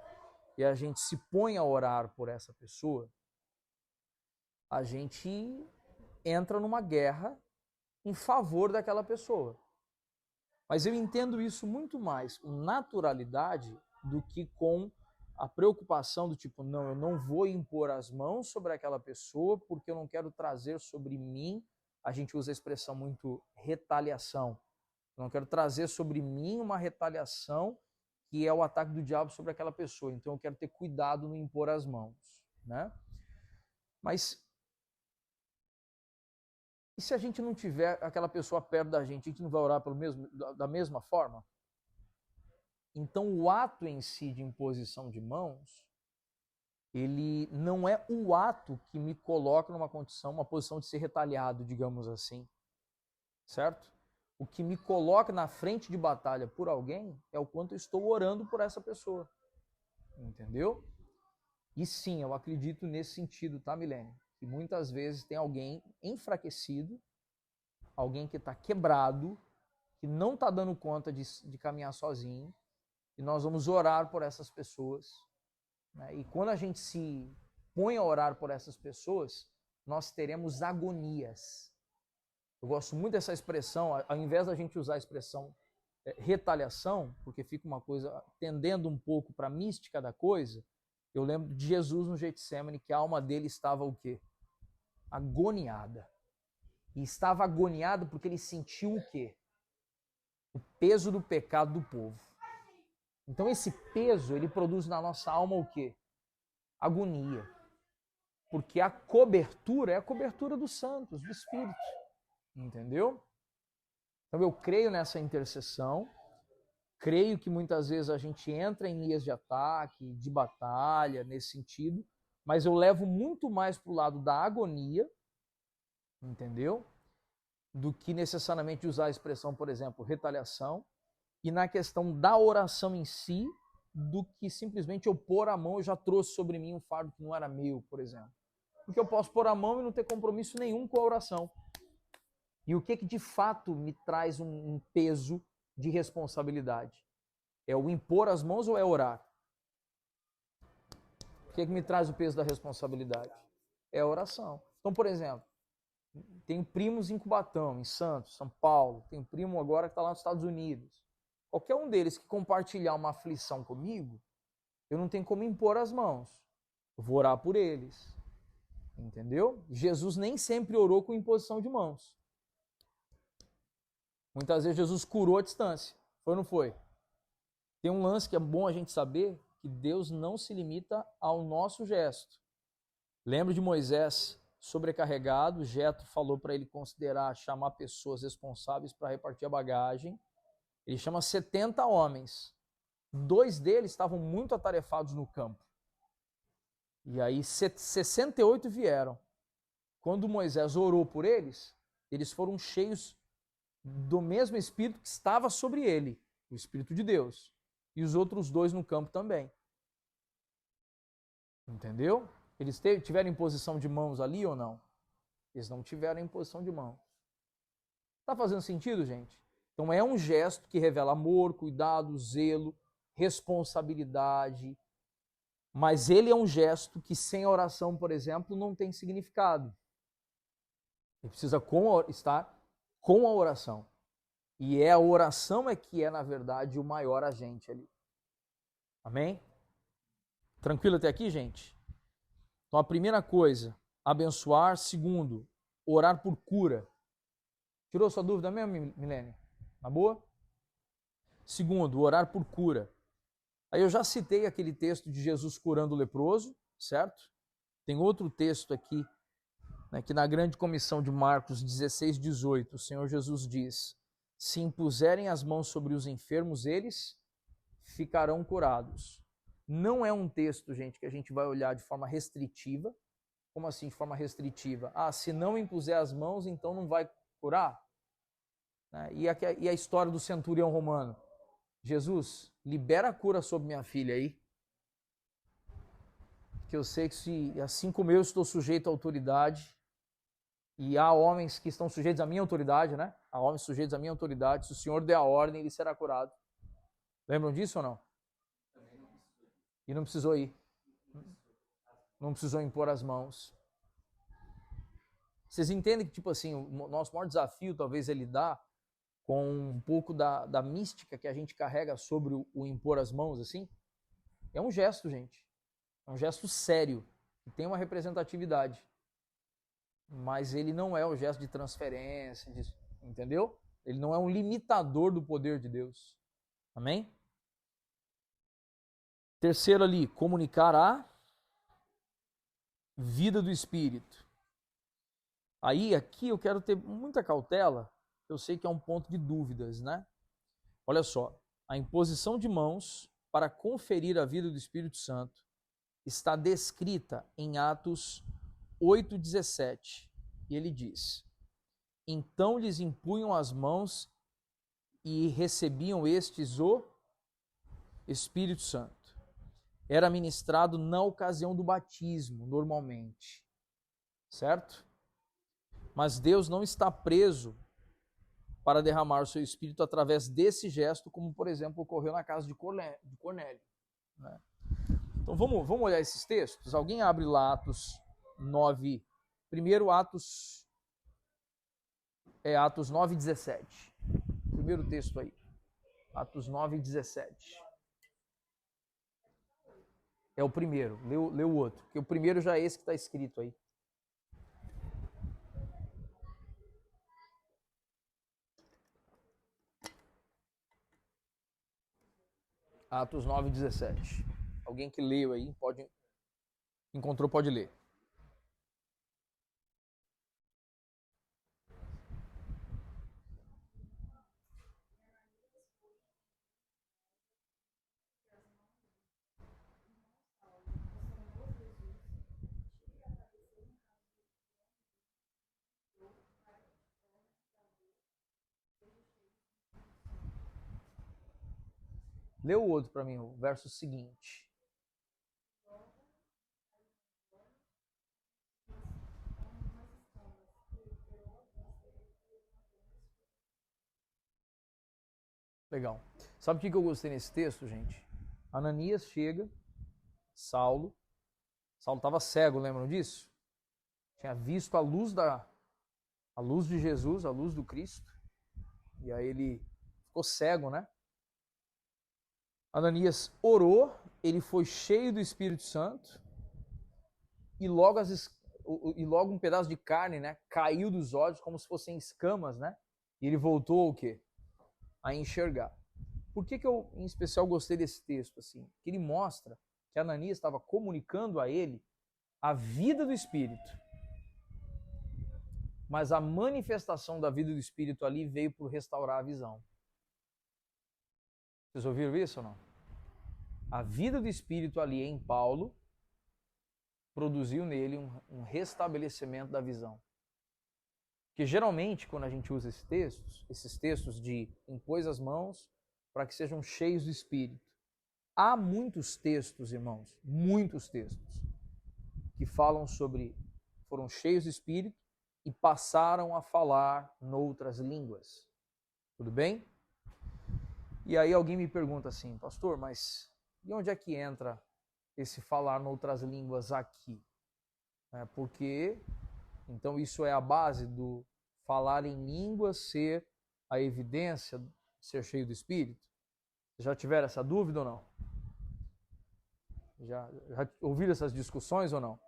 e a gente se põe a orar por essa pessoa, a gente entra numa guerra em favor daquela pessoa. Mas eu entendo isso muito mais com naturalidade do que com a preocupação do tipo, não, eu não vou impor as mãos sobre aquela pessoa porque eu não quero trazer sobre mim, a gente usa a expressão muito retaliação, eu não quero trazer sobre mim uma retaliação que é o ataque do diabo sobre aquela pessoa, então eu quero ter cuidado no impor as mãos, né? Mas e se a gente não tiver aquela pessoa perto da gente não vai orar da mesma forma? Então, o ato em si de imposição de mãos, ele não é o ato que me coloca numa condição, uma posição de ser retaliado, digamos assim, certo? O que me coloca na frente de batalha por alguém é o quanto eu estou orando por essa pessoa, entendeu? E sim, eu acredito nesse sentido, tá, Milene? Que muitas vezes tem alguém enfraquecido, alguém que está quebrado, que não está dando conta de caminhar sozinho, e nós vamos orar por essas pessoas. Né? E quando a gente se põe a orar por essas pessoas, nós teremos agonias. Eu gosto muito dessa expressão, ao invés da gente usar a expressão retaliação, porque fica uma coisa tendendo um pouco para a mística da coisa, eu lembro de Jesus no Getsemane, que a alma dele estava o quê? agoniada. E estava agoniado porque ele sentiu o quê? O peso do pecado do povo. Então esse peso, ele produz na nossa alma o quê? Agonia. Porque a cobertura é a cobertura dos santos, do Espírito. Entendeu? Então eu creio nessa intercessão. Creio que muitas vezes a gente entra em linhas de ataque, de batalha, nesse sentido. Mas eu levo muito mais para o lado da agonia, entendeu? Do que necessariamente usar a expressão, por exemplo, retaliação. E na questão da oração em si, do que simplesmente eu pôr a mão, eu já trouxe sobre mim um fardo que não era meu, por exemplo. Porque eu posso pôr a mão e não ter compromisso nenhum com a oração. E o que de fato me traz um peso de responsabilidade? É o impor as mãos ou é orar? O que me traz o peso da responsabilidade? É a oração. Então, por exemplo, tenho primos em Cubatão, em Santos, São Paulo. Tenho primo agora que está lá nos Estados Unidos. Qualquer um deles que compartilhar uma aflição comigo, eu não tenho como impor as mãos. Eu vou orar por eles. Entendeu? Jesus nem sempre orou com imposição de mãos. Muitas vezes Jesus curou à distância. Foi ou não foi? Tem um lance que é bom a gente saber, que Deus não se limita ao nosso gesto. Lembra de Moisés sobrecarregado, Jetro falou para ele considerar, chamar pessoas responsáveis para repartir a bagagem. Ele chama 70 homens. 2 deles estavam muito atarefados no campo. E aí 68 vieram. Quando Moisés orou por eles, eles foram cheios do mesmo Espírito que estava sobre ele, o Espírito de Deus. E os outros 2 no campo também. Entendeu? Eles tiveram imposição de mãos ali ou não? Eles não tiveram imposição de mãos. Tá fazendo sentido, gente? Então é um gesto que revela amor, cuidado, zelo, responsabilidade. Mas ele é um gesto que sem a oração, por exemplo, não tem significado. Ele precisa estar com a oração. E a oração é que é, na verdade, o maior agente ali. Amém? Tranquilo até aqui, gente? Então a primeira coisa, abençoar. Segundo, orar por cura. Tirou sua dúvida mesmo, Milene? Na boa? Segundo, orar por cura. Aí eu já citei aquele texto de Jesus curando o leproso, certo? Tem outro texto aqui, né, que na grande comissão de Marcos 16, 18, o Senhor Jesus diz: se impuserem as mãos sobre os enfermos, eles ficarão curados. Não é um texto, gente, que a gente vai olhar de forma restritiva. Como assim de forma restritiva? Ah, se não impuser as mãos, então não vai curar? E a história do centurião romano? Jesus, libera a cura sobre minha filha aí. Que eu sei que assim como eu estou sujeito à autoridade, e há homens que estão sujeitos à minha autoridade, né? Há homens sujeitos à minha autoridade. Se o Senhor der a ordem, ele será curado. Lembram disso ou não? E não precisou ir. Não precisou impor as mãos. Vocês entendem que, tipo assim, o nosso maior desafio talvez é lidar com um pouco da mística que a gente carrega sobre o impor as mãos, assim? É um gesto, gente. É um gesto sério, que tem uma representatividade. Mas ele não é o gesto de transferência, entendeu? Ele não é um limitador do poder de Deus. Amém? Terceiro ali, comunicar a vida do Espírito. Aí, aqui eu quero ter muita cautela, eu sei que é um ponto de dúvidas, né? Olha só, a imposição de mãos para conferir a vida do Espírito Santo está descrita em Atos 8,17. E ele diz: então lhes impunham as mãos e recebiam estes o Espírito Santo. Era ministrado na ocasião do batismo, normalmente. Certo? Mas Deus não está preso para derramar o seu Espírito através desse gesto, como, por exemplo, ocorreu na casa de Cornélio. Né? Então vamos olhar esses textos? Alguém abre lá Atos 9. Primeiro Atos 9:17. Primeiro texto aí. Atos 9:17. É o primeiro. Lê o outro. Porque o primeiro já é esse que está escrito aí. Atos 9:17. Alguém que leu aí, encontrou, pode ler. Lê o outro para mim, o verso seguinte. Legal. Sabe o que eu gostei nesse texto, gente? Ananias chega, Saulo estava cego, lembram disso? Tinha visto a luz de Jesus, a luz do Cristo. E aí ele ficou cego, né? Ananias orou, ele foi cheio do Espírito Santo e logo um pedaço de carne, né, caiu dos olhos como se fossem escamas, né? E ele voltou o quê? A enxergar. Por que eu, em especial, gostei desse texto assim? Que ele mostra que Ananias estava comunicando a ele a vida do Espírito. Mas a manifestação da vida do Espírito ali veio por restaurar a visão. Vocês ouviram isso ou não? A vida do Espírito ali em Paulo produziu nele um restabelecimento da visão. Porque geralmente, quando a gente usa esses textos de impôs as mãos para que sejam cheios do Espírito, há muitos textos, irmãos, muitos textos, que falam sobre foram cheios do Espírito e passaram a falar noutras línguas. Tudo bem? E aí alguém me pergunta assim, pastor, mas e onde é que entra esse falar noutras línguas aqui? Porque, então, isso é a base do falar em línguas ser a evidência de ser cheio do Espírito? Vocês já tiveram essa dúvida ou não? Já ouviram essas discussões ou não?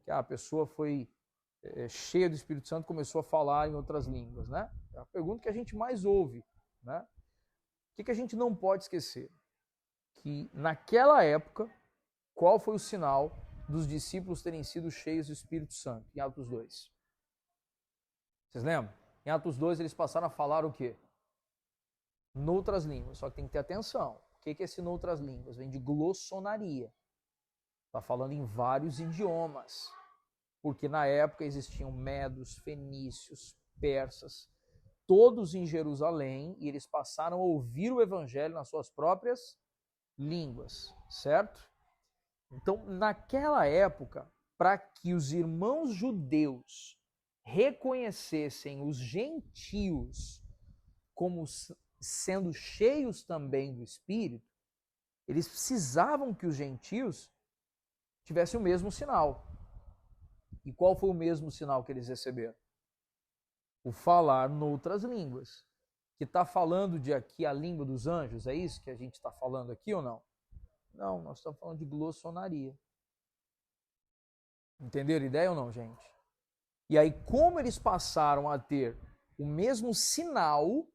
Que a pessoa foi cheia do Espírito Santo e começou a falar em outras línguas, né? É a pergunta que a gente mais ouve, né? O que a gente não pode esquecer? Que naquela época, qual foi o sinal dos discípulos terem sido cheios do Espírito Santo? Em Atos 2. Vocês lembram? Em Atos 2 eles passaram a falar o quê? Noutras línguas. Só que tem que ter atenção. O que é esse noutras línguas? Vem de glossonaria. Está falando em vários idiomas. Porque na época existiam medos, fenícios, persas, todos em Jerusalém, e eles passaram a ouvir o evangelho nas suas próprias línguas, certo? Então, naquela época, para que os irmãos judeus reconhecessem os gentios como sendo cheios também do Espírito, eles precisavam que os gentios tivessem o mesmo sinal. E qual foi o mesmo sinal que eles receberam? O falar noutras línguas. Que está falando de aqui a língua dos anjos, é isso que a gente está falando aqui ou não? Não, nós estamos falando de glossonaria. Entenderam a ideia ou não, gente? E aí, como eles passaram a ter o mesmo sinal,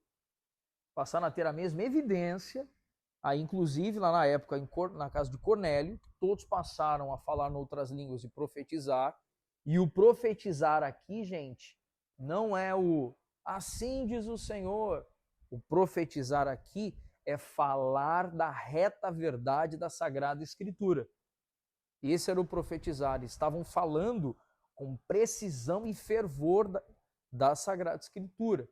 passaram a ter a mesma evidência, aí inclusive lá na época, na casa de Cornélio, todos passaram a falar noutras línguas e profetizar. E o profetizar aqui, gente, não é o assim diz o Senhor. O profetizar aqui é falar da reta verdade da Sagrada Escritura. Esse era o profetizar. Eles estavam falando com precisão e fervor da Sagrada Escritura.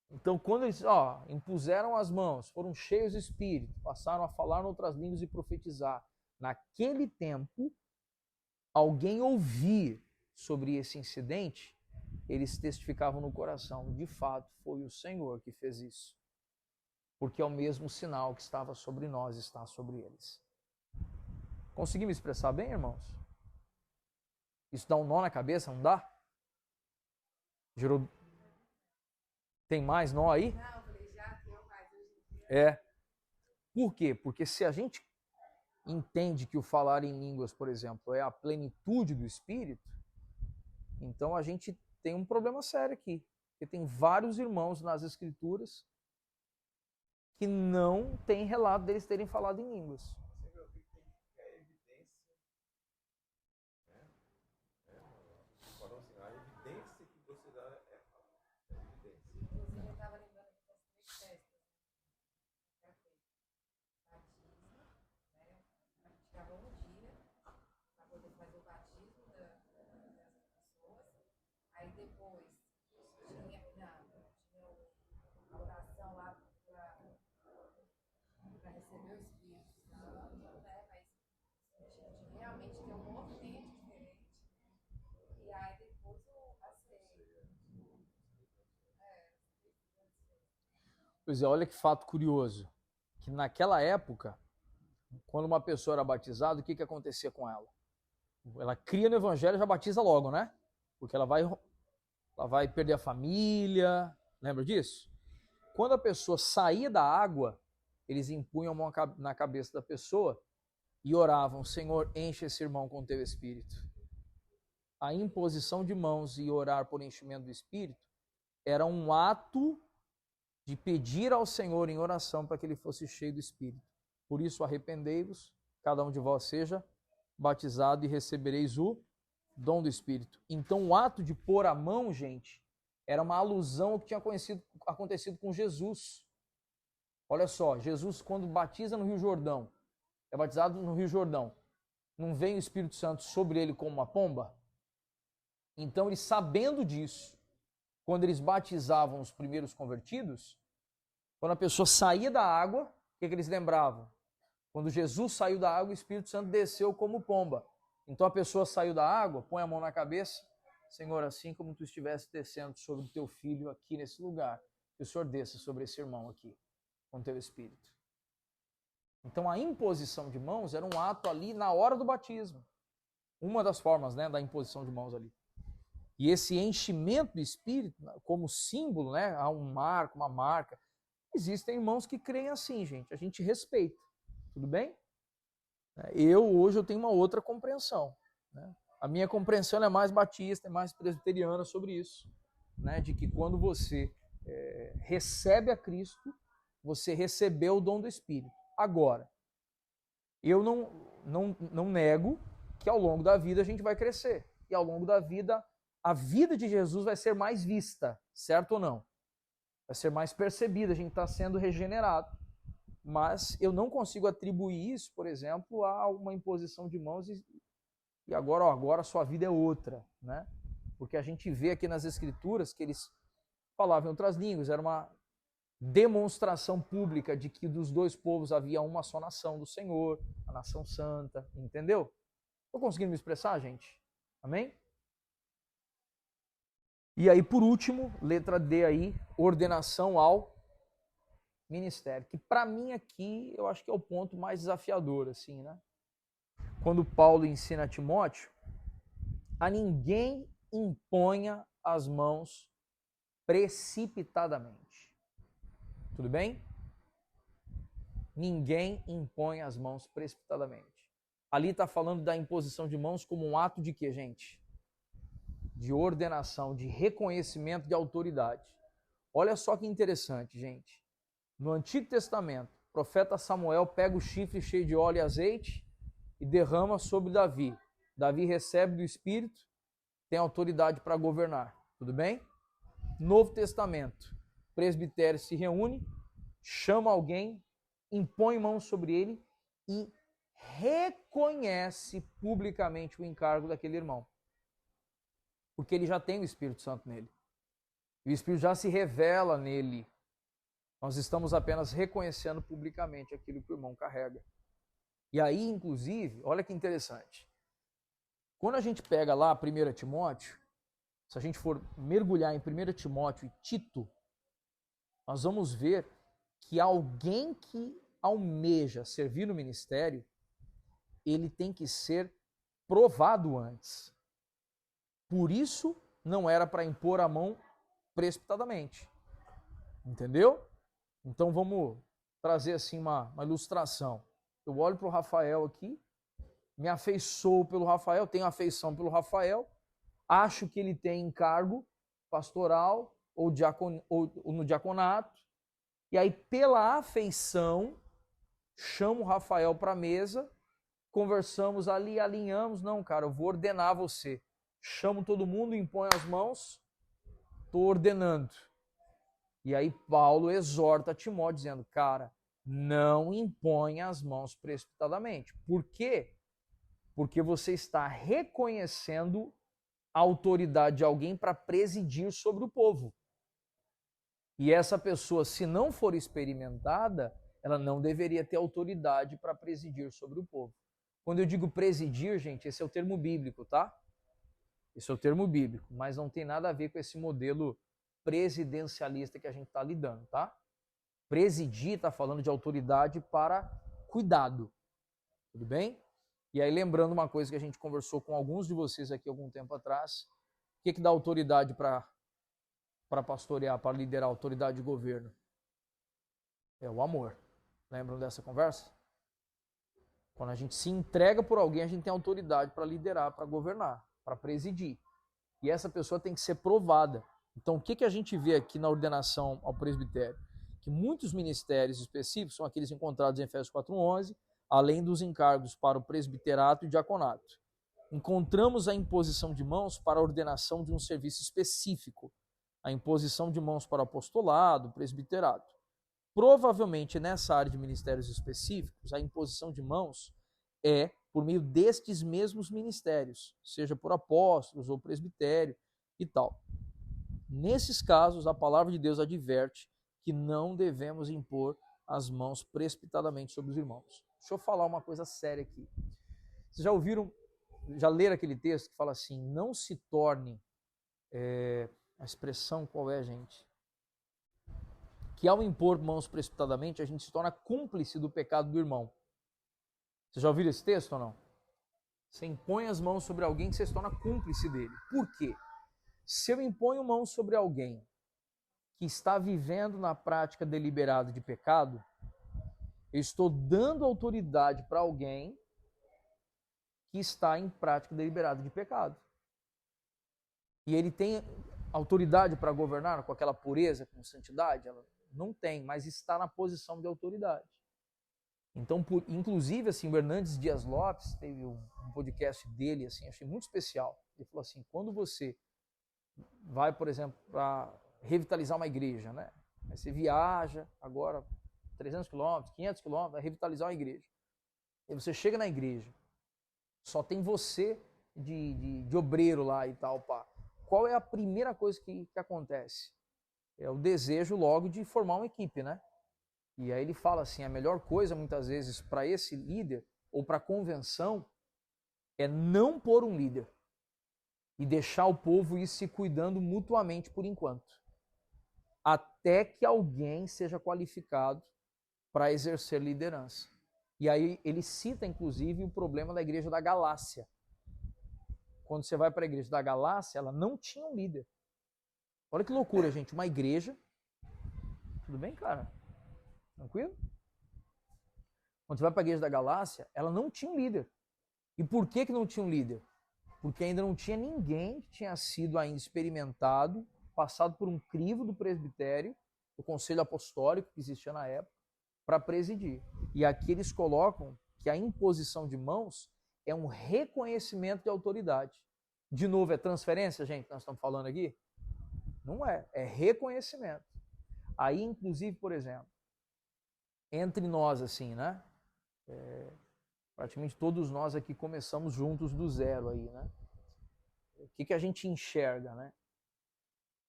Então, quando eles impuseram as mãos, foram cheios de Espírito, passaram a falar em outras línguas e profetizar, naquele tempo, alguém ouvir sobre esse incidente, eles testificavam no coração, de fato, foi o Senhor que fez isso. Porque é o mesmo sinal que estava sobre nós, está sobre eles. Consegui me expressar bem, irmãos? Isso dá um nó na cabeça, não dá? Gerou... Tem mais nó aí? Não, eu falei, já tem mais hoje em dia. É. Por quê? Porque se a gente entende que o falar em línguas, por exemplo, é a plenitude do Espírito, então a gente tem um problema sério aqui. Porque tem vários irmãos nas Escrituras que não tem relato deles terem falado em línguas. Sempre eu vi que tem que ter evidência, né? Falou assim, a evidência que você dá é a evidência. Inclusive, eu estava lembrando aqui das 3 festas. Batismo, né? A gente tirava um dia para poder fazer o batismo das pessoas. Aí depois tinha a oração lá para receber o Espírito Santo, né? Mas tinha realmente ter um movimento diferente. E aí depois a ceia. Pois é, olha que fato curioso, que naquela época, quando uma pessoa era batizada, o que acontecia com ela? Ela cria no evangelho e já batiza logo, né? Porque ela vai perder a família, lembra disso? Quando a pessoa saía da água, eles impunham a mão na cabeça da pessoa e oravam, Senhor, enche esse irmão com teu Espírito. A imposição de mãos e orar por enchimento do Espírito era um ato de pedir ao Senhor em oração para que ele fosse cheio do Espírito. Por isso, arrependei-vos, cada um de vós seja batizado e recebereis o dom do Espírito. Então, o ato de pôr a mão, gente, era uma alusão ao que tinha acontecido com Jesus. Olha só, Jesus, quando batiza no Rio Jordão, é batizado no Rio Jordão, não vem o Espírito Santo sobre ele como uma pomba? Então, eles sabendo disso, quando eles batizavam os primeiros convertidos, quando a pessoa saía da água, o que eles lembravam? Quando Jesus saiu da água, o Espírito Santo desceu como pomba. Então a pessoa saiu da água, põe a mão na cabeça, Senhor, assim como tu estivesse descendo sobre o teu filho aqui nesse lugar, que o Senhor desça sobre esse irmão aqui, com o teu Espírito. Então a imposição de mãos era um ato ali na hora do batismo. Uma das formas, né, da imposição de mãos ali. E esse enchimento do Espírito, como símbolo, né, há um marco, uma marca. Existem irmãos que creem assim, gente. A gente respeita. Tudo bem? Hoje eu tenho uma outra compreensão. Né? A minha compreensão é mais batista, é mais presbiteriana sobre isso. Né? De que quando você recebe a Cristo, você recebeu o dom do Espírito. Agora, eu não nego que ao longo da vida a gente vai crescer. E ao longo da vida, a vida de Jesus vai ser mais vista, certo ou não? Vai ser mais percebida, a gente está sendo regenerado. Mas eu não consigo atribuir isso, por exemplo, a uma imposição de mãos e agora a sua vida é outra, né? Porque a gente vê aqui nas Escrituras que eles falavam em outras línguas, era uma demonstração pública de que dos dois povos havia uma só nação do Senhor, a nação santa, entendeu? Estou conseguindo me expressar, gente? Amém? E aí, por último, letra D aí, ordenação ao ministério, que para mim aqui eu acho que é o ponto mais desafiador, assim, né? Quando Paulo ensina a Timóteo, a ninguém imponha as mãos precipitadamente. Tudo bem? Ninguém impõe as mãos precipitadamente. Ali está falando da imposição de mãos como um ato de quê, gente? De ordenação, de reconhecimento de autoridade. Olha só que interessante, gente. No Antigo Testamento, o profeta Samuel pega o chifre cheio de óleo e azeite e derrama sobre Davi. Davi recebe do Espírito, tem autoridade para governar. Tudo bem? Novo Testamento, o presbitério se reúne, chama alguém, impõe mãos sobre ele e reconhece publicamente o encargo daquele irmão. Porque ele já tem o Espírito Santo nele. O Espírito já se revela nele. Nós estamos apenas reconhecendo publicamente aquilo que o irmão carrega. E aí, inclusive, olha que interessante. Quando a gente pega lá 1 Timóteo, se a gente for mergulhar em 1 Timóteo e Tito, nós vamos ver que alguém que almeja servir no ministério, ele tem que ser provado antes. Por isso, não era para impor a mão precipitadamente. Entendeu? Então vamos trazer assim uma ilustração. Eu olho para o Rafael aqui, me afeiçoo pelo Rafael, tenho afeição pelo Rafael, acho que ele tem encargo pastoral ou no diaconato, E aí, pela afeição, chamo o Rafael para a mesa, conversamos ali, alinhamos. Não, cara, eu vou ordenar você. Chamo todo mundo, imponho as mãos, estou ordenando. E aí Paulo exorta Timóteo dizendo, cara, não imponha as mãos precipitadamente. Por quê? Porque você está reconhecendo a autoridade de alguém para presidir sobre o povo. E essa pessoa, se não for experimentada, ela não deveria ter autoridade para presidir sobre o povo. Quando eu digo presidir, gente, esse é o termo bíblico, tá? Esse é o termo bíblico, mas não tem nada a ver com esse modelo presidencialista que a gente está lidando, tá? Presidir está falando de autoridade para cuidado, tudo bem? E aí lembrando uma coisa que a gente conversou com alguns de vocês aqui algum tempo atrás, o que dá autoridade para pastorear, para liderar, autoridade de governo? É o amor. Lembram dessa conversa? Quando a gente se entrega por alguém, a gente tem autoridade para liderar, para governar, para presidir. E essa pessoa tem que ser provada. Então, o que a gente vê aqui na ordenação ao presbitério? Que muitos ministérios específicos são aqueles encontrados em Efésios 4:11, além dos encargos para o presbiterato e diaconato. Encontramos a imposição de mãos para a ordenação de um serviço específico, a imposição de mãos para o apostolado, presbiterato. Provavelmente nessa área de ministérios específicos, a imposição de mãos é por meio destes mesmos ministérios, seja por apóstolos ou presbitério e tal. Nesses casos, a palavra de Deus adverte que não devemos impor as mãos precipitadamente sobre os irmãos. Deixa eu falar uma coisa séria aqui. Vocês já ouviram, já leram aquele texto que fala assim, não se torne, a expressão qual é, gente? Que ao impor mãos precipitadamente, a gente se torna cúmplice do pecado do irmão. Vocês já ouviram esse texto ou não? Você impõe as mãos sobre alguém que você se torna cúmplice dele. Por quê? Se eu imponho mãos sobre alguém que está vivendo na prática deliberada de pecado, eu estou dando autoridade para alguém que está em prática deliberada de pecado. E ele tem autoridade para governar com aquela pureza, com santidade? Ela não tem, mas está na posição de autoridade. Então, inclusive, assim, o Hernandes Dias Lopes teve um podcast dele, assim, achei muito especial. Ele falou assim, quando você vai, por exemplo, para revitalizar uma igreja, né? Aí você viaja agora 300 quilômetros, 500 quilômetros, vai revitalizar uma igreja. E você chega na igreja, só tem você de obreiro lá e tal, pá. Qual é a primeira coisa que acontece? É o desejo logo de formar uma equipe, né? E aí ele fala assim, a melhor coisa muitas vezes para esse líder ou para a convenção é não pôr um líder e deixar o povo ir se cuidando mutuamente por enquanto, até que alguém seja qualificado para exercer liderança. E aí ele cita inclusive o problema da igreja da Galácia. Quando você vai para a igreja da Galácia, ela não tinha um líder. Olha que loucura, gente, uma igreja. Tudo bem, cara? Tranquilo? Quando você vai para a igreja da Galácia, ela não tinha um líder. E por que não tinha um líder? Porque ainda não tinha ninguém que tinha sido ainda experimentado, passado por um crivo do presbitério, do conselho apostólico que existia na época, para presidir. E aqui eles colocam que a imposição de mãos é um reconhecimento de autoridade. De novo, é transferência, gente, que nós estamos falando aqui? Não é, é reconhecimento. Aí, inclusive, por exemplo, entre nós, assim, né? Praticamente todos nós aqui começamos juntos do zero aí, né? O que a gente enxerga, né?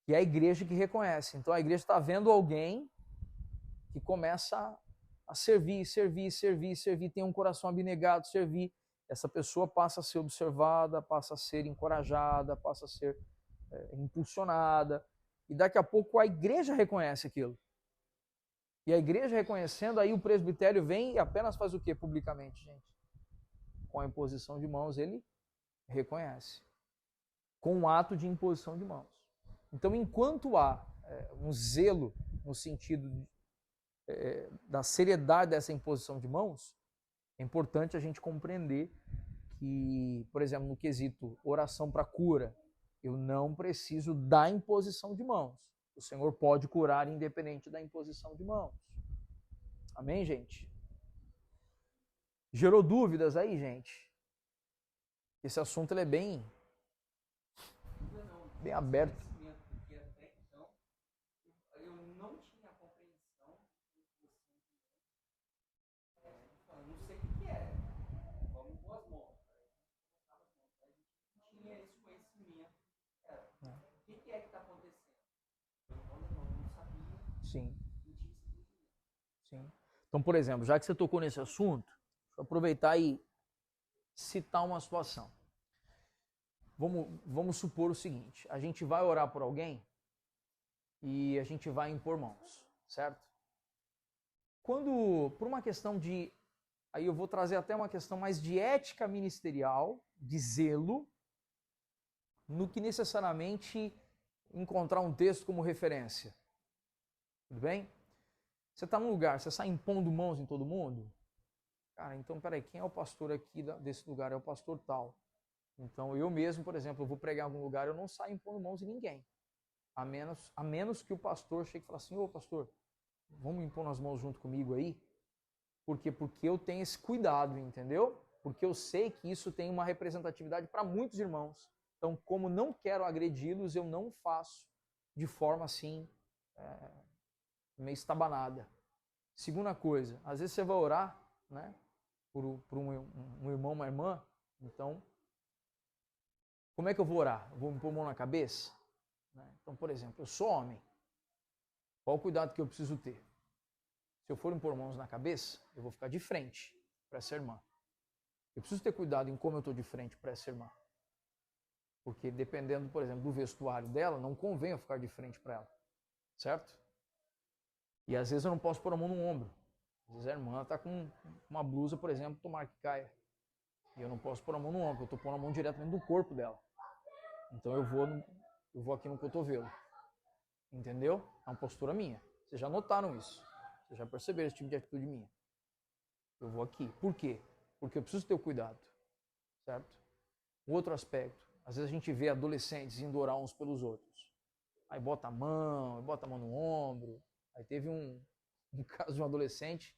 Que é a igreja que reconhece. Então a igreja está vendo alguém que começa a servir, tem um coração abnegado, servir. Essa pessoa passa a ser observada, passa a ser encorajada, passa a ser impulsionada. E daqui a pouco a igreja reconhece aquilo. E a igreja reconhecendo, aí o presbitério vem e apenas faz o quê publicamente, gente? Com a imposição de mãos, ele reconhece. Com um ato de imposição de mãos. Então, enquanto há um zelo no sentido da seriedade dessa imposição de mãos, é importante a gente compreender que, por exemplo, no quesito oração para cura, eu não preciso da imposição de mãos. O Senhor pode curar independente da imposição de mãos. Amém, gente? Gerou dúvidas aí, gente? Esse assunto ele é bem aberto. Porque até então eu não tinha a compreensão eu não sei o que é. Vamos com as mãos. A gente não tinha esse conhecimento. O que é que está acontecendo? Eu não sabia. Sim. Sim. Então, por exemplo, já que você tocou nesse assunto, deixa eu aproveitar e citar uma situação. Vamos supor o seguinte, a gente vai orar por alguém e a gente vai impor mãos, certo? Quando, por uma questão de, aí eu vou trazer até uma questão mais de ética ministerial, de zelo, no que necessariamente encontrar um texto como referência. Tudo bem? Você está num lugar, você sai impondo mãos em todo mundo? Cara, então peraí, quem é o pastor aqui desse lugar? É o pastor tal. Então eu mesmo, por exemplo, eu vou pregar em algum lugar, eu não saio impondo mãos em ninguém. A menos que o pastor chegue e fale assim, ô pastor, vamos impor as mãos junto comigo aí? Por quê? Porque eu tenho esse cuidado, entendeu? Porque eu sei que isso tem uma representatividade para muitos irmãos. Então, como não quero agredi-los, eu não faço de forma assim, meio estabanada. Segunda coisa, às vezes você vai orar, né, por um irmão, uma irmã, então, como é que eu vou orar? Eu vou me pôr a mão na cabeça? Então, por exemplo, eu sou homem. Qual o cuidado que eu preciso ter? Se eu for impor mãos na cabeça, eu vou ficar de frente para essa irmã. Eu preciso ter cuidado em como eu estou de frente para essa irmã. Porque dependendo, por exemplo, do vestuário dela, não convém eu ficar de frente para ela. Certo? E às vezes eu não posso pôr a mão no ombro. Às vezes a irmã está com uma blusa, por exemplo, tomara que caia. E eu não posso pôr a mão no ombro, eu estou pondo a mão diretamente do corpo dela. Então eu vou aqui no cotovelo. Entendeu? É uma postura minha. Vocês já notaram isso. Vocês já perceberam esse tipo de atitude minha. Eu vou aqui. Por quê? Porque eu preciso ter o cuidado. Certo? Um outro aspecto. Às vezes a gente vê adolescentes indo orar uns pelos outros. Aí bota a mão no ombro. Aí teve um caso de um adolescente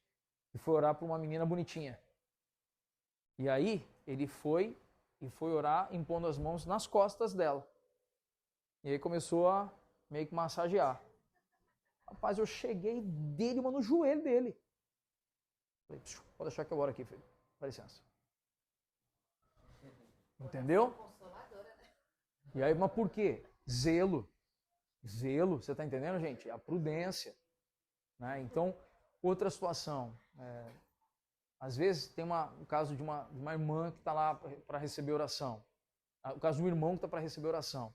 que foi orar por uma menina bonitinha. E aí ele foi orar impondo as mãos nas costas dela. E aí começou a meio que massagear. Rapaz, eu cheguei dele, no joelho dele. Falei, pode deixar que eu oro aqui, filho. Dá licença. Entendeu? E aí, mas por quê? Zelo. Zelo, você está entendendo, gente? A prudência. Né? Então, outra situação. Às vezes tem um caso de uma irmã que está lá para receber oração. O caso de um irmão que está para receber oração.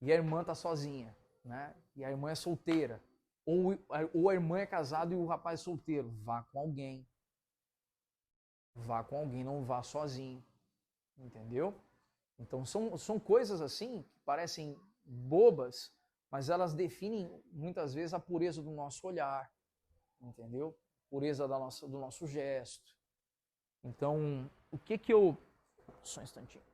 E a irmã está sozinha. Né? E a irmã é solteira. Ou a irmã é casada e o rapaz é solteiro. Vá com alguém. Vá com alguém, não vá sozinho. Entendeu? Então são coisas assim que parecem bobas, mas elas definem muitas vezes a pureza do nosso olhar. Entendeu? Pureza do nosso gesto. Então, o que eu... Só um instantinho.